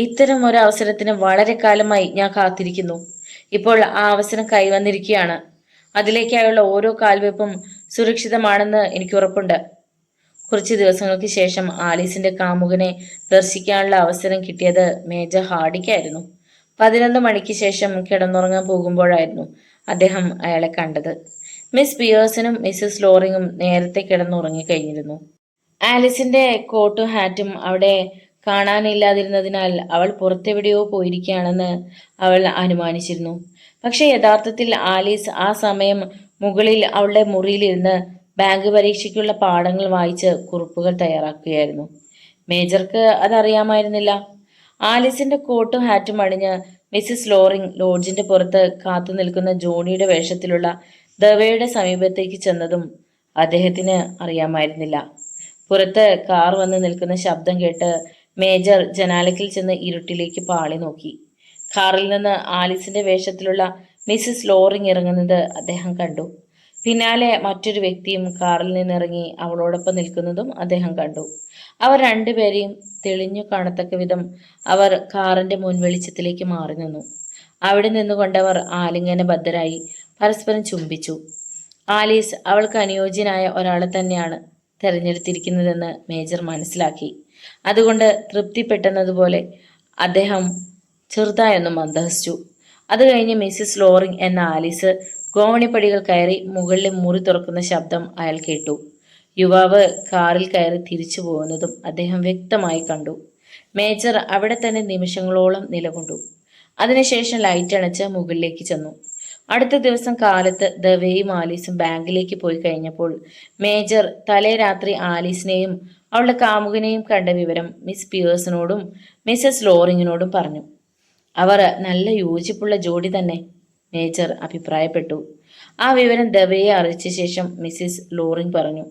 ഇത്തരം ഒരു അവസരത്തിന് വളരെ കാലമായി ഞാൻ കാത്തിരിക്കുന്നു. ഇപ്പോൾ ആ അവസരം കൈവന്നിരിക്കുകയാണ്. അതിലേക്കായുള്ള ഓരോ കാൽവെപ്പും സുരക്ഷിതമാണെന്ന് എനിക്ക് ഉറപ്പുണ്ട്. കുറച്ച് ദിവസങ്ങൾക്ക് ശേഷം ആലീസിന്റെ കാമുകനെ ദർശിക്കാനുള്ള അവസരം കിട്ടിയത് മേജർ ഹാർഡിക്കായിരുന്നു. 11 മണിക്ക് ശേഷം കിടന്നുറങ്ങാൻ പോകുമ്പോഴായിരുന്നു അദ്ദേഹം അയാളെ കണ്ടത്. മിസ് പിയേഴ്സനും മിസ്സിസ് ലോറിങ്ങും നേരത്തെ കിടന്നുറങ്ങിക്കഴിഞ്ഞിരുന്നു. ആലിസിന്റെ കോട്ടും ഹാറ്റും അവിടെ കാണാനില്ലാതിരുന്നതിനാൽ അവൾ പുറത്തെവിടെയോ പോയിരിക്കുകയാണെന്ന് അവൾ അനുമാനിച്ചിരുന്നു. പക്ഷെ യഥാർത്ഥത്തിൽ ആലീസ് ആ സമയം മുകളിൽ അവളുടെ മുറിയിലിരുന്ന് ബാങ്ക് പരീക്ഷയ്ക്കുള്ള പാഠങ്ങൾ വായിച്ച് കുറിപ്പുകൾ തയ്യാറാക്കുകയായിരുന്നു. മേജർക്ക് അതറിയാമായിരുന്നില്ല. ആലീസിന്റെ കോട്ടും ഹാറ്റും അണിഞ്ഞ് മിസ്സിസ് ലോറിംഗ് ലോഡ്ജിന്റെ പുറത്ത് കാത്തു നിൽക്കുന്ന ജോണിയുടെ വേഷത്തിലുള്ള ദവയുടെ സമീപത്തേക്ക് ചെന്നതും അദ്ദേഹത്തിന് അറിയാമായിരുന്നില്ല. പുറത്ത് കാർ വന്ന് നിൽക്കുന്ന ശബ്ദം കേട്ട് മേജർ ജനാലയ്ക്കിൽ ചെന്ന് ഇരുട്ടിലേക്ക് പാളി നോക്കി. കാറിൽ നിന്ന് ആലീസിന്റെ വേഷത്തിലുള്ള മിസ്സിസ് ലോറിംഗ് ഇറങ്ങുന്നത് അദ്ദേഹം കണ്ടു. പിന്നാലെ മറ്റൊരു വ്യക്തിയും കാറിൽ നിന്നിറങ്ങി അവളോടൊപ്പം നിൽക്കുന്നതും അദ്ദേഹം കണ്ടു. അവർ രണ്ടുപേരെയും തെളിഞ്ഞു കാണത്തക്ക വിധം അവർ കാറിന്റെ മുൻവെളിച്ചത്തിലേക്ക് മാറി നിന്നു. അവിടെ നിന്നുകൊണ്ടവർ ആലിംഗനബദ്ധരായി പരസ്പരം ചുംബിച്ചു. ആലീസ് അവൾക്ക് അനുയോജ്യനായ ഒരാളെ തന്നെയാണ് തെരഞ്ഞെടുത്തിരിക്കുന്നതെന്ന് മേജർ മനസ്സിലാക്കി. അതുകൊണ്ട് തൃപ്തിപ്പെട്ടതുപോലെ അദ്ദേഹം ചെറുതായൊന്ന് മന്ദഹസിച്ചു. അത് കഴിഞ്ഞ് മിസ്സിസ് ലോറിംഗ് എന്ന ആലീസ് ഗോവണിപ്പടികൾ കയറി മുകളിലെ മുറി തുറക്കുന്ന ശബ്ദം അയാൾ കേട്ടു. യുവാവ് കാറിൽ കയറി തിരിച്ചു പോകുന്നതും അദ്ദേഹം വ്യക്തമായി കണ്ടു. മേജർ അവിടെ തന്നെ നിമിഷങ്ങളോളം നിലകൊണ്ടു. അതിനുശേഷം ലൈറ്റ് അണച്ച് മുകളിലേക്ക് ചെന്നു. അടുത്ത ദിവസം കാലത്ത് ദവയും ആലീസും ബാങ്കിലേക്ക് പോയി കഴിഞ്ഞപ്പോൾ മേജർ തലേ രാത്രി ആലീസിനെയും അവളുടെ കാമുകനെയും കണ്ട വിവരം മിസ് പിയേഴ്സിനോടും മിസ്സസ് ലോറിങ്ങിനോടും പറഞ്ഞു. അവർ നല്ല യോജിപ്പുള്ള ജോഡി തന്നെ, മേജർ അഭിപ്രായപ്പെട്ടു. ആ വിവരം ദവയെ അറിയിച്ച ശേഷം മിസ്സിസ് ലോറിങ് പറഞ്ഞു,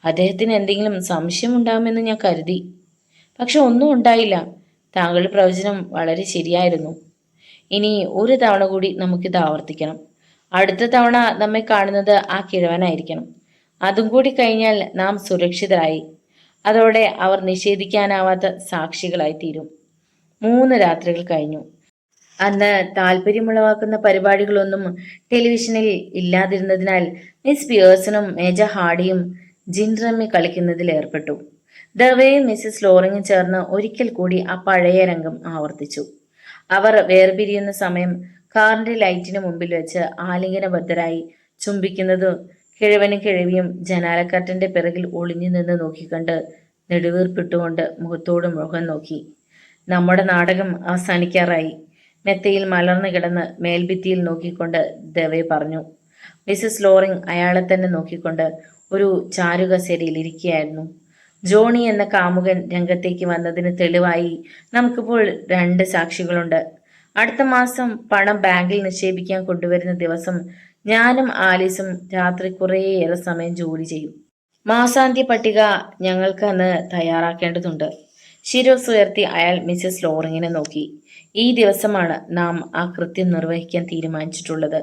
അദ്ദേഹത്തിന് എന്തെങ്കിലും സംശയമുണ്ടാകുമെന്ന് ഞാൻ കരുതി. പക്ഷെ ഒന്നും ഉണ്ടായില്ല. താങ്കളുടെ പ്രവചനം വളരെ ശരിയായിരുന്നു. ഇനി ഒരു തവണ കൂടി നമുക്കിത് ആവർത്തിക്കണം. അടുത്ത തവണ നമ്മെ കാണുന്നത് ആ കിഴവനായിരിക്കണം. അതും കൂടി കഴിഞ്ഞാൽ നാം സുരക്ഷിതരായി. അതോടെ അവർ നിഷേധിക്കാനാവാത്ത സാക്ഷികളായി തീരും. 3 രാത്രികൾ കഴിഞ്ഞു. അന്ന് താല്പര്യമുളവാക്കുന്ന പരിപാടികളൊന്നും ടെലിവിഷനിൽ ഇല്ലാതിരുന്നതിനാൽ മിസ് പിയേഴ്സണും മേജർ ഹാർഡിയും ജിൻ റമ്മി കളിക്കുന്നതിൽ ഏർപ്പെട്ടു. ദവയും മിസ്സിസ് ലോറിങ്ങും ചേർന്ന് ഒരിക്കൽ കൂടി ആ പഴയ രംഗം ആവർത്തിച്ചു. അവർ വേർപിരിയുന്ന സമയം കാറിന്റെ ലൈറ്റിന് മുമ്പിൽ വെച്ച് ആലിംഗനബദ്ധരായി ചുംബിക്കുന്നതും കിഴവനും കിഴവിയും ജനാലക്കർട്ടന്റെ പിറകിൽ ഒളിഞ്ഞു നിന്ന് നോക്കിക്കണ്ട് നെടുവീർപ്പിട്ടുകൊണ്ട് മുഖത്തോട് മുഖം നോക്കി. നമ്മുടെ നാടകം അവസാനിക്കാറായി. മെത്തയിൽ മലർന്നു കിടന്ന് മേൽഭിത്തിയിൽ നോക്കിക്കൊണ്ട് ദവെ പറഞ്ഞു. മിസ്സസ് ലോറിങ് അയാളെ തന്നെ നോക്കിക്കൊണ്ട് ഒരു ചാരുകസേരയിൽ ഇരിക്കുകയായിരുന്നു. ജോണി എന്ന കാമുകൻ രംഗത്തേക്ക് വന്നതിന് തെളിവായി നമുക്കിപ്പോൾ 2 സാക്ഷികളുണ്ട്. അടുത്ത മാസം പണം ബാങ്കിൽ നിക്ഷേപിക്കാൻ കൊണ്ടുവരുന്ന ദിവസം ഞാനും ആലീസും രാത്രി കുറേയേറെ സമയം ജോലി ചെയ്യും. മാസാന്ത്യ പട്ടിക ഞങ്ങൾക്ക് അന്ന് തയ്യാറാക്കേണ്ടതുണ്ട്. ശിരോസ് ഉയർത്തി അയാൾ മിസ്സസ് ലോറിങ്ങിനെ നോക്കി. ഈ ദിവസമാണ് നാം ആ കൃത്യം നിർവഹിക്കാൻ തീരുമാനിച്ചിട്ടുള്ളത്.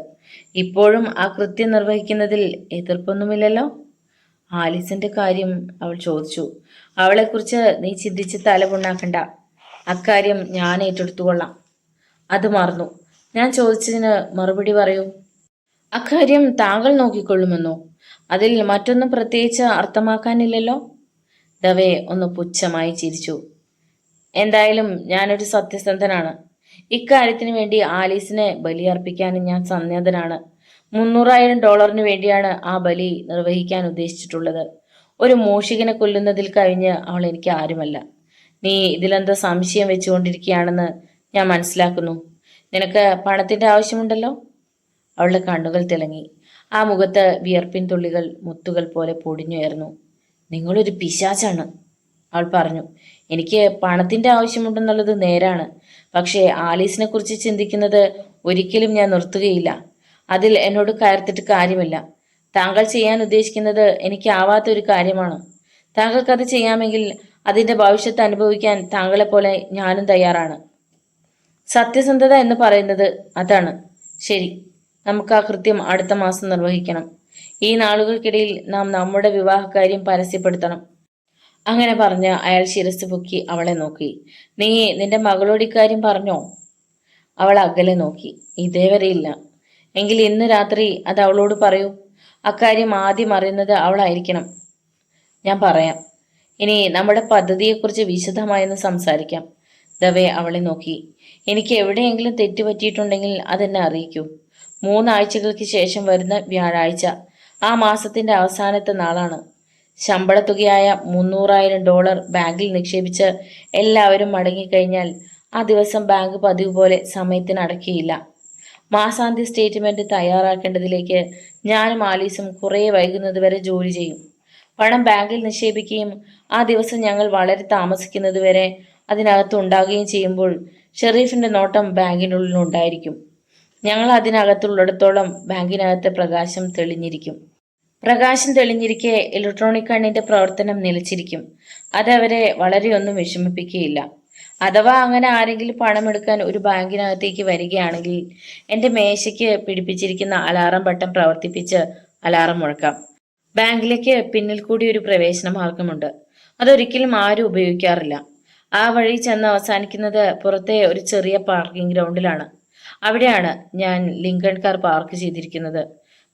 ഇപ്പോഴും ആ കൃത്യം നിർവഹിക്കുന്നതിൽ എതിർപ്പൊന്നുമില്ലല്ലോ? ആലീസിന്റെ കാര്യം അവൾ ചോദിച്ചു. അവളെക്കുറിച്ച് നീ ചിന്തിച്ച് തലപുണ്ണാക്കണ്ട. അക്കാര്യം ഞാൻ ഏറ്റെടുത്തുകൊള്ളാം. അത് മറന്നു. ഞാൻ ചോദിച്ചതിന് മറുപടി പറയൂ. അക്കാര്യം താങ്കൾ നോക്കിക്കൊള്ളുമെന്നോ? അതിൽ മറ്റൊന്നും പ്രത്യേകിച്ച് അർത്ഥമാക്കാനില്ലല്ലോ? ദവേ ഒന്ന് പുച്ഛമായി ചിരിച്ചു. എന്തായാലും ഞാനൊരു സത്യസന്ധനാണ്. ഇക്കാര്യത്തിന് വേണ്ടി ആലീസിനെ ബലിയർപ്പിക്കാനും ഞാൻ സന്നദ്ധനാണ്. $300,000 വേണ്ടിയാണ് ആ ബലി നിർവഹിക്കാൻ ഉദ്ദേശിച്ചിട്ടുള്ളത്. ഒരു മൂഷികനെ കൊല്ലുന്നതിൽ കഴിഞ്ഞ് അവൾ എനിക്ക് ആരുമല്ല. നീ ഇതിലെന്താ സംശയം വെച്ചുകൊണ്ടിരിക്കുകയാണെന്ന് ഞാൻ മനസ്സിലാക്കുന്നു. നിനക്ക് പണത്തിന്റെ ആവശ്യമുണ്ടല്ലോ? അവളുടെ കണ്ണുകൾ തിളങ്ങി. ആ മുഖത്ത് വിയർപ്പിൻ തുള്ളികൾ മുത്തുകൾ പോലെ പൊടിഞ്ഞുയർന്നു. നിങ്ങളൊരു പിശാചാണ്, അവൾ പറഞ്ഞു. എനിക്ക് പണത്തിന്റെ ആവശ്യമുണ്ടെന്നുള്ളത് നേരാണ്. പക്ഷേ ആലീസിനെ കുറിച്ച് ചിന്തിക്കുന്നത് ഒരിക്കലും ഞാൻ നിർത്തുകയില്ല. അതിൽ എന്നോട് കയർത്തിട്ട് കാര്യമില്ല. താങ്കൾ ചെയ്യാൻ ഉദ്ദേശിക്കുന്നത് എനിക്കാവാത്ത ഒരു കാര്യമാണ്. താങ്കൾക്കത് ചെയ്യാമെങ്കിൽ അതിന്റെ ഭവിഷ്യത്ത് അനുഭവിക്കാൻ താങ്കളെപ്പോലെ ഞാനും തയ്യാറാണ്. സത്യസന്ധത എന്ന് പറയുന്നത് അതാണ്. ശരി, നമുക്ക് ആ കൃത്യം അടുത്ത മാസം നിർവഹിക്കണം. ഈ നാളുകൾക്കിടയിൽ നാം നമ്മുടെ വിവാഹകാര്യം പരസ്യപ്പെടുത്തണം. അങ്ങനെ പറഞ്ഞ് അയാൾ ശിരസ് പൊക്കി അവളെ നോക്കി. നീ നിന്റെ മകളോട് ഇക്കാര്യം പറഞ്ഞോ? അവൾ അകലെ നോക്കി. ഇതേവരെയില്ല. എങ്കിൽ ഇന്ന് രാത്രി അത് അവളോട് പറയൂ. അക്കാര്യം ആദ്യം അറിയുന്നത് അവളായിരിക്കണം. ഞാൻ പറയാം. ഇനി നമ്മുടെ പദ്ധതിയെക്കുറിച്ച് വിശദമായെന്ന് സംസാരിക്കാം. ദവേ അവളെ നോക്കി. എനിക്ക് എവിടെയെങ്കിലും തെറ്റുപറ്റിയിട്ടുണ്ടെങ്കിൽ അതെന്നെ അറിയിക്കൂ. 3 ആഴ്ചകൾക്ക് ശേഷം വരുന്ന വ്യാഴാഴ്ച ആ മാസത്തിന്റെ അവസാനത്തെ നാളാണ്. ശമ്പളത്തുകയായ $300,000 ബാങ്കിൽ നിക്ഷേപിച്ച് എല്ലാവരും മടങ്ങിക്കഴിഞ്ഞാൽ ആ ദിവസം ബാങ്ക് പതിവ് പോലെ സമയത്തിന് അടയ്ക്കുകയില്ല. മാസാന്ത്യ സ്റ്റേറ്റ്മെന്റ് തയ്യാറാക്കേണ്ടതിലേക്ക് ഞാനും ആലീസും കുറേ വൈകുന്നത് വരെ ജോലി ചെയ്യും. പണം ബാങ്കിൽ നിക്ഷേപിക്കുകയും ആ ദിവസം ഞങ്ങൾ വളരെ താമസിക്കുന്നത് വരെ അതിനകത്ത് ഉണ്ടാകുകയും ചെയ്യുമ്പോൾ ഷെറീഫിന്റെ നോട്ടം ബാങ്കിനുള്ളിലുണ്ടായിരിക്കും. ഞങ്ങൾ അതിനകത്തുള്ളിടത്തോളം ബാങ്കിനകത്തെ പ്രകാശം തെളിഞ്ഞിരിക്കും. പ്രകാശം തെളിഞ്ഞിരിക്കെ ഇലക്ട്രോണിക് കണ്ണിന്റെ പ്രവർത്തനം നിലച്ചിരിക്കും. അതവരെ വളരെയൊന്നും വിഷമിപ്പിക്കുകയില്ല. അഥവാ അങ്ങനെ ആരെങ്കിലും പണമെടുക്കാൻ ഒരു ബാങ്കിനകത്തേക്ക് വരികയാണെങ്കിൽ എന്റെ മേശയ്ക്ക് പിടിപ്പിച്ചിരിക്കുന്ന അലാറം ബട്ടൺ പ്രവർത്തിപ്പിച്ച് അലാറം മുഴക്കാം. ബാങ്കിലേക്ക് പിന്നിൽ കൂടി ഒരു പ്രവേശന മാർഗമുണ്ട്. അതൊരിക്കലും ആരും ഉപയോഗിക്കാറില്ല. ആ വഴി ചെന്ന് അവസാനിക്കുന്നത് പുറത്തെ ഒരു ചെറിയ പാർക്കിംഗ് ഗ്രൗണ്ടിലാണ്. അവിടെയാണ് ഞാൻ ലിങ്കൺ കാർ പാർക്ക് ചെയ്തിരിക്കുന്നത്.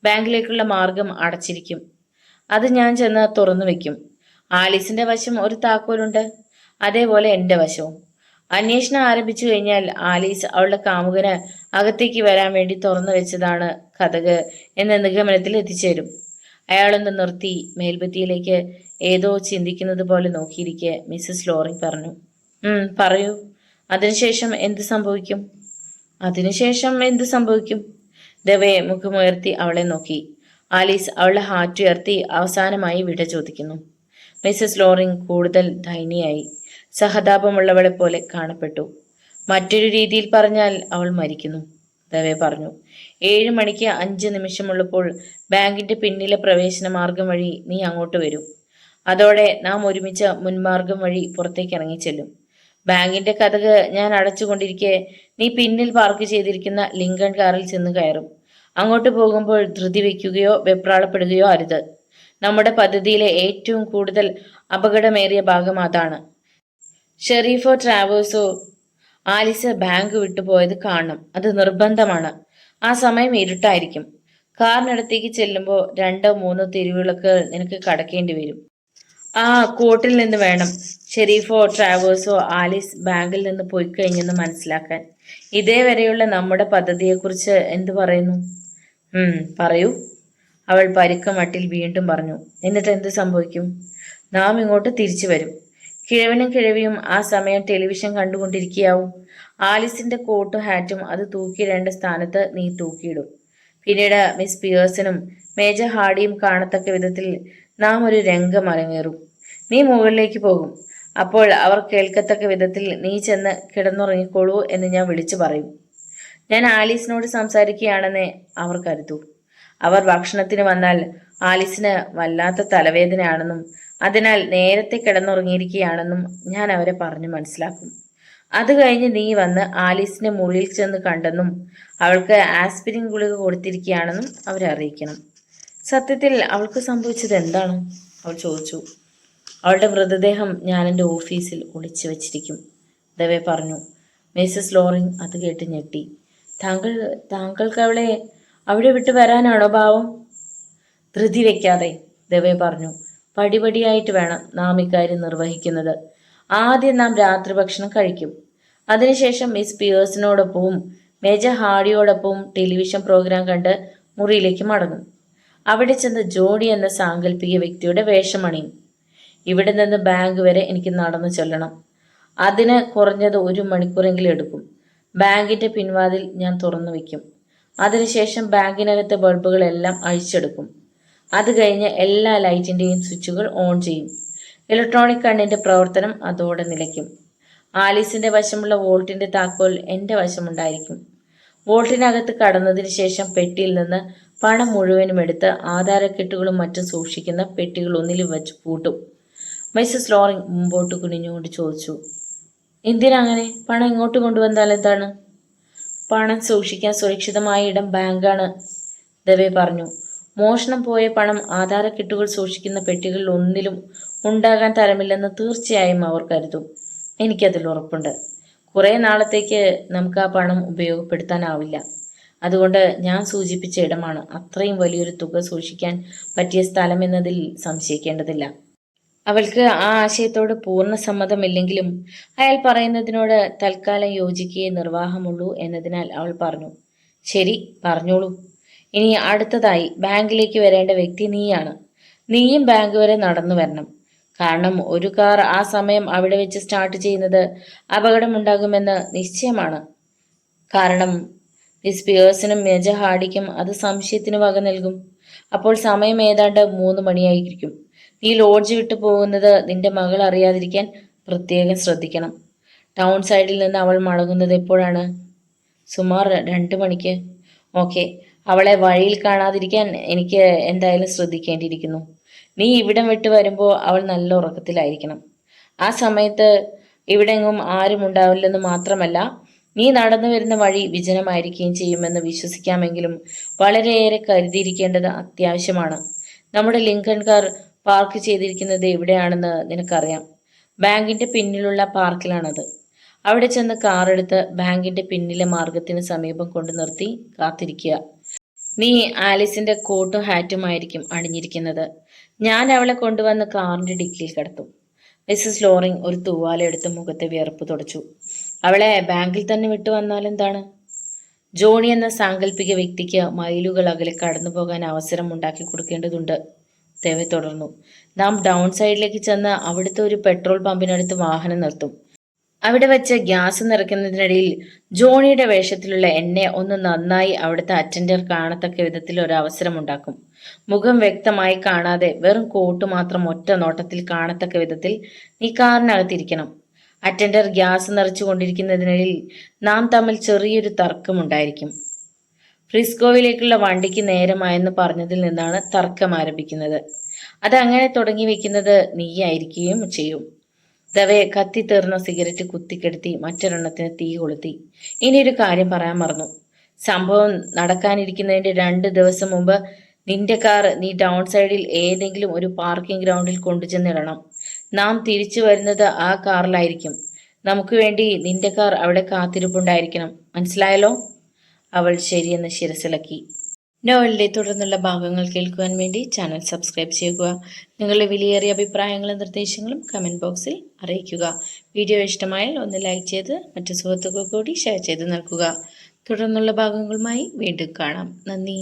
ബാങ്കിലേക്കുള്ള മാർഗം അടച്ചിരിക്കും. അത് ഞാൻ ചെന്ന് തുറന്നു വെക്കും. ആലീസിന്റെ വശം ഒരു താക്കോലുണ്ട്, അതേപോലെ എൻ്റെ വശവും. അന്വേഷണം ആരംഭിച്ചു കഴിഞ്ഞാൽ ആലീസ് അവളുടെ കാമുകന് അകത്തേക്ക് വരാൻ വേണ്ടി തുറന്നു വെച്ചതാണ് കതക് എന്ന നിഗമനത്തിൽ എത്തിച്ചേരും. അയാളൊന്ന് നിർത്തി മേൽഭിത്തിയിലേക്ക് ഏതോ ചിന്തിക്കുന്നത് പോലെ നോക്കിയിരിക്കെ മിസ്സസ് ലോറിങ് പറഞ്ഞു, പറയൂ. അതിനുശേഷം എന്ത് സംഭവിക്കും? അതിനുശേഷം എന്ത് സംഭവിക്കും? ദവേ മുഖമുയർത്തി അവളെ നോക്കി. ആലീസ് അവളുടെ ഹാറ്റ് ഉയർത്തി അവസാനമായി വിട ചോദിക്കുന്നു. മിസ്സസ് ലോറിങ് കൂടുതൽ ദയനീയായി. സഹതാപമുള്ളവളെ പോലെ കാണപ്പെട്ടു. മറ്റൊരു രീതിയിൽ പറഞ്ഞാൽ അവൾ മരിക്കുന്നു, ദവേ പറഞ്ഞു. 7 മണിക്ക് 5 നിമിഷമുള്ളപ്പോൾ ബാങ്കിന്റെ പിന്നിലെ പ്രവേശന മാർഗം വഴി നീ അങ്ങോട്ട് വരൂ. അതോടെ നാം ഒരുമിച്ച് മുൻമാർഗം വഴി പുറത്തേക്ക് ഇറങ്ങിച്ചെല്ലും. ബാങ്കിന്റെ കതക് ഞാൻ അടച്ചുകൊണ്ടിരിക്കെ നീ പിന്നിൽ പാർക്ക് ചെയ്തിരിക്കുന്ന ലിങ്കൺ കാറിൽ ചെന്ന് കയറും. അങ്ങോട്ട് പോകുമ്പോൾ ധൃതി വയ്ക്കുകയോ വെപ്രാളപ്പെടുകയോ അരുത്. നമ്മുടെ പദ്ധതിയിലെ ഏറ്റവും കൂടുതൽ അപകടമേറിയ ഭാഗം അതാണ്. ഷെരീഫോ ട്രാവേഴ്സോ ആലിസ് ബാങ്ക് വിട്ടുപോയത് കാണണം. അത് നിർബന്ധമാണ്. ആ സമയം ഇരുട്ടായിരിക്കും. കാറിനടുത്തേക്ക് ചെല്ലുമ്പോൾ 2-3 തെരുവുകളൊക്കെ നിനക്ക് കടക്കേണ്ടി വരും. ആ കോട്ടിൽ നിന്ന് വേണം ഷെരീഫോ ട്രാവേഴ്സോ ആലീസ് ബാങ്കിൽ നിന്ന് പോയി കഴിഞ്ഞെന്ന് മനസ്സിലാക്കാൻ. ഇതേവരെയുള്ള നമ്മുടെ പദ്ധതിയെക്കുറിച്ച് എന്തു പറയുന്നു? പറയൂ, അവൾ പരുക്ക മട്ടിൽ വീണ്ടും പറഞ്ഞു. എന്നിട്ട് എന്ത് സംഭവിക്കും? നാം ഇങ്ങോട്ട് തിരിച്ചു വരും. കിഴവനും കിഴവിയും ആ സമയം ടെലിവിഷൻ കണ്ടുകൊണ്ടിരിക്കുകയാവും. ആലിസിന്റെ കോട്ടും ഹാറ്റും അത് തൂക്കിയിടേണ്ട സ്ഥാനത്ത് നീ തൂക്കിയിടും. പിന്നീട് മിസ് പിയേഴ്സണും മേജർ ഹാർഡിയും കാണത്തക്ക വിധത്തിൽ നാം ഒരു രംഗം അരങ്ങേറും. നീ മുകളിലേക്ക് പോകും. അപ്പോൾ അവർ കേൾക്കത്തക്ക വിധത്തിൽ നീ ചെന്ന് കിടന്നുറങ്ങിക്കോളൂ എന്ന് ഞാൻ വിളിച്ചു പറയും. ഞാൻ ആലീസിനോട് സംസാരിക്കുകയാണെന്നേ അവർ കരുതൂ. അവർ ഭക്ഷണത്തിന് വന്നാൽ ആലീസിന് വല്ലാത്ത തലവേദനയാണെന്നും അതിനാൽ നേരത്തെ കിടന്നുറങ്ങിയിരിക്കുകയാണെന്നും ഞാൻ അവരെ പറഞ്ഞു മനസ്സിലാക്കും. അത് കഴിഞ്ഞ് നീ വന്ന് ആലീസിനെ മുറിയിൽ ചെന്ന് കണ്ടെന്നും അവൾക്ക് ആസ്പിരിൻ ഗുളിക കൊടുത്തിരിക്കുകയാണെന്നും അവരെ അറിയിക്കണം. സത്യത്തിൽ അവൾക്ക് സംഭവിച്ചത് എന്താണ്? അവൾ ചോദിച്ചു. അവളുടെ മൃതദേഹം ഞാൻ എൻ്റെ ഓഫീസിൽ ഒളിച്ചു വച്ചിരിക്കും, ദവേ പറഞ്ഞു. മിസ്സസ് ലോറിങ് അത് കേട്ട് ഞെട്ടി. താങ്കൾക്ക് അവളെ അവിടെ വിട്ടു വരാനാണോ ഭാവം? ധൃതി വെക്കാതെ, ദവേ പറഞ്ഞു. പടിപടിയായിട്ട് വേണം നാം ഇക്കാര്യം നിർവഹിക്കുന്നത്. ആദ്യം നാം രാത്രി ഭക്ഷണം കഴിക്കും. അതിനുശേഷം മിസ് പിയേഴ്സിനോടൊപ്പവും മേജർ ഹാർഡിയോടൊപ്പവും ടെലിവിഷൻ പ്രോഗ്രാം കണ്ട് മുറിയിലേക്ക് മടങ്ങും. അവിടെ ചെന്ന് ജോഡി എന്ന സാങ്കല്പിക വ്യക്തിയുടെ വേഷമണിയും. ഇവിടെ നിന്ന് ബാങ്ക് വരെ എനിക്ക് നടന്നു ചെല്ലണം. അതിന് കുറഞ്ഞത് 1 മണിക്കൂറെങ്കിലും എടുക്കും. ബാങ്കിന്റെ പിൻവാതിൽ ഞാൻ തുറന്നു വയ്ക്കും. അതിനുശേഷം ബാങ്കിനകത്തെ ബൾബുകളെല്ലാം അഴിച്ചെടുക്കും. അത് കഴിഞ്ഞ് എല്ലാ ലൈറ്റിന്റെയും സ്വിച്ചുകൾ ഓൺ ചെയ്യും. ഇലക്ട്രോണിക് കണ്ണിന്റെ പ്രവർത്തനം അതോടെ നിലയ്ക്കും. ആലീസിന്റെ വശമുള്ള വോൾട്ടിന്റെ താക്കോൽ എൻ്റെ വശമുണ്ടായിരിക്കും. വോൾട്ടിനകത്ത് കടന്നതിന് ശേഷം പെട്ടിയിൽ നിന്ന് പണം മുഴുവനും എടുത്ത് ആധാരക്കെട്ടുകളും മറ്റും സൂക്ഷിക്കുന്ന പെട്ടികൾ ഒന്നിലും വെച്ച് പൂട്ടും. മിസ്സസ് ലോറിങ് മുമ്പോട്ട് കുനിഞ്ഞുകൊണ്ട് ചോദിച്ചു. എന്തിനങ്ങനെ? പണം ഇങ്ങോട്ട് കൊണ്ടുവന്നാൽ എന്താണ്? പണം സൂക്ഷിക്കാൻ സുരക്ഷിതമായ ഇടം ബാങ്കാണ്, ദവേ പറഞ്ഞു. മോഷണം പോയ പണം ആധാരക്കെട്ടുകൾ സൂക്ഷിക്കുന്ന പെട്ടികളിൽ ഒന്നിലും ഉണ്ടാകാൻ തരമില്ലെന്ന് തീർച്ചയായും അവർ കരുതും. എനിക്കതിൽ ഉറപ്പുണ്ട്. കുറെ നാളത്തേക്ക് നമുക്ക് ആ പണം ഉപയോഗപ്പെടുത്താനാവില്ല. അതുകൊണ്ട് ഞാൻ സൂചിപ്പിച്ച ഇടമാണ് അത്രയും വലിയൊരു തുക സൂക്ഷിക്കാൻ പറ്റിയ സ്ഥലം എന്നതിൽ സംശയിക്കേണ്ടതില്ല. അവൾക്ക് ആ ആശയത്തോട് പൂർണ്ണ സമ്മതമില്ലെങ്കിലും അയാൾ പറയുന്നതിനോട് തൽക്കാലം യോജിക്കുകയെ നിർവാഹമുള്ളൂ എന്നതിനാൽ അവൾ പറഞ്ഞു. ശരി, പറഞ്ഞോളൂ. ഇനി അടുത്തതായി ബാങ്കിലേക്ക് വരേണ്ട വ്യക്തി നീയാണ്. നീയും ബാങ്ക് വരെ നടന്നു വരണം. കാരണം ഒരു കാർ ആ സമയം അവിടെ വെച്ച് സ്റ്റാർട്ട് ചെയ്യുന്നത് അപകടമുണ്ടാകുമെന്ന് നിശ്ചയമാണ്. കാരണം മിസ് പിയേഴ്സണും മേജർ ഹാർഡിക്കും അത് സംശയത്തിന് വക നൽകും. അപ്പോൾ സമയം ഏതാണ്ട് 3 മണിയായിരിക്കും. നീ ലോഡ്ജ് വിട്ടു പോകുന്നത് നിന്റെ മകൾ അറിയാതിരിക്കാൻ പ്രത്യേകം ശ്രദ്ധിക്കണം. ടൗൺ സൈഡിൽ നിന്ന് അവൾ മടങ്ങുന്നത് എപ്പോഴാണ്? സുമാർ 2 മണിക്ക്. ഓക്കെ, അവളെ വഴിയിൽ കാണാതിരിക്കാൻ എനിക്ക് എന്തായാലും ശ്രദ്ധിക്കേണ്ടിയിരിക്കുന്നു. നീ ഇവിടം വിട്ട് വരുമ്പോൾ അവൾ നല്ല ഉറക്കത്തിലായിരിക്കണം. ആ സമയത്ത് ഇവിടെങ്ങും ആരും ഉണ്ടാവില്ലെന്ന് മാത്രമല്ല, നീ നടന്നു വരുന്ന വഴി വിജനമായിരിക്കുകയും ചെയ്യുമെന്ന് വിശ്വസിക്കാമെങ്കിലും വളരെയേറെ കരുതിയിരിക്കേണ്ടത് അത്യാവശ്യമാണ്. നമ്മുടെ ലിങ്കൺ കാർ പാർക്ക് ചെയ്തിരിക്കുന്നത് എവിടെയാണെന്ന് നിനക്കറിയാം. ബാങ്കിന്റെ പിന്നിലുള്ള പാർക്കിലാണത്. അവിടെ ചെന്ന് കാറെടുത്ത് ബാങ്കിന്റെ പിന്നിലെ മാർഗത്തിന് സമീപം കൊണ്ട് നിർത്തി കാത്തിരിക്കുക. നീ ആലിസിന്റെ കോട്ടും ഹാറ്റുമായിരിക്കും അണിഞ്ഞിരിക്കുന്നത്. ഞാൻ അവളെ കൊണ്ടുവന്ന് കാറിന്റെ ഡിക്കിയിൽ കിടത്തും. മിസ്സസ് ലോറിങ് ഒരു തൂവാല എടുത്ത് മുഖത്തെ വിയർപ്പ് തുടച്ചു. അവളെ ബാങ്കിൽ തന്നെ വിട്ടു വന്നാലെന്താണ്? ജോണി എന്ന സാങ്കല്പിക വ്യക്തിക്ക് മൈലുകൾ അകലെ കടന്നു പോകാൻ അവസരം ഉണ്ടാക്കി കൊടുക്കേണ്ടതുണ്ട്. ദേവെ തുടർന്നു. നാം ഡൗൺ സൈഡിലേക്ക് ചെന്ന് അവിടുത്തെ ഒരു പെട്രോൾ പമ്പിനടുത്ത് വാഹനം നിർത്തും. അവിടെ വെച്ച് ഗ്യാസ് നിറയ്ക്കുന്നതിനിടയിൽ ജോണിയുടെ വേഷത്തിലുള്ള എന്നെ ഒന്ന് നന്നായി അവിടുത്തെ അറ്റൻഡർ കാണത്തക്ക വിധത്തിൽ ഒരു അവസരം ഉണ്ടാക്കും. മുഖം വ്യക്തമായി കാണാതെ വെറും കോട്ട് മാത്രം ഒറ്റ നോട്ടത്തിൽ കാണത്തക്ക വിധത്തിൽ നീ കാറിനകത്തിരിക്കണം. അറ്റൻഡർ ഗ്യാസ് നിറച്ചു കൊണ്ടിരിക്കുന്നതിനിടയിൽ നാം തമ്മിൽ ചെറിയൊരു തർക്കമുണ്ടായിരിക്കും. ഫ്രിസ്കോവിലേക്കുള്ള വണ്ടിക്ക് നേരമായെന്ന് പറഞ്ഞതിൽ നിന്നാണ് തർക്കം ആരംഭിക്കുന്നത്. അതങ്ങനെ തുടങ്ങി വെക്കുന്നത് നീയായിരിക്കുകയും ചെയ്യും. ദവേ കത്തിത്തീർന്ന സിഗരറ്റ് കുത്തിക്കെടുത്തി മറ്റൊരെണ്ണത്തിന് തീ കൊളുത്തി. ഇനിയൊരു കാര്യം പറയാൻ മറന്നു. സംഭവം നടക്കാനിരിക്കുന്നതിന്റെ 2 ദിവസം മുമ്പ് നിന്റെ കാർ നീ ഡൗൺ സൈഡിൽ ഏതെങ്കിലും ഒരു പാർക്കിംഗ് ഗ്രൗണ്ടിൽ കൊണ്ടുചെന്നിടണം. നാം തിരിച്ചു വരുന്നത് ആ കാറിലായിരിക്കും. നമുക്ക് വേണ്ടി നിന്റെ കാർ അവിടെ കാത്തിരിപ്പുണ്ടായിരിക്കണം. മനസ്സിലായല്ലോ? അവൾ ശരിയെന്ന് ശിരസിളക്കി. നോവലിന്റെ തുടർന്നുള്ള ഭാഗങ്ങൾ കേൾക്കുവാൻ വേണ്ടി ചാനൽ സബ്സ്ക്രൈബ് ചെയ്യുക. നിങ്ങളുടെ വിലയേറിയ അഭിപ്രായങ്ങളും നിർദ്ദേശങ്ങളും കമന്റ് ബോക്സിൽ അറിയിക്കുക. വീഡിയോ ഇഷ്ടമായാൽ ഒന്ന് ലൈക്ക് ചെയ്ത് മറ്റു സുഹൃത്തുക്കൾക്ക് കൂടി ഷെയർ ചെയ്ത് നൽകുക. തുടർന്നുള്ള ഭാഗങ്ങളുമായി വീണ്ടും കാണാം. നന്ദി.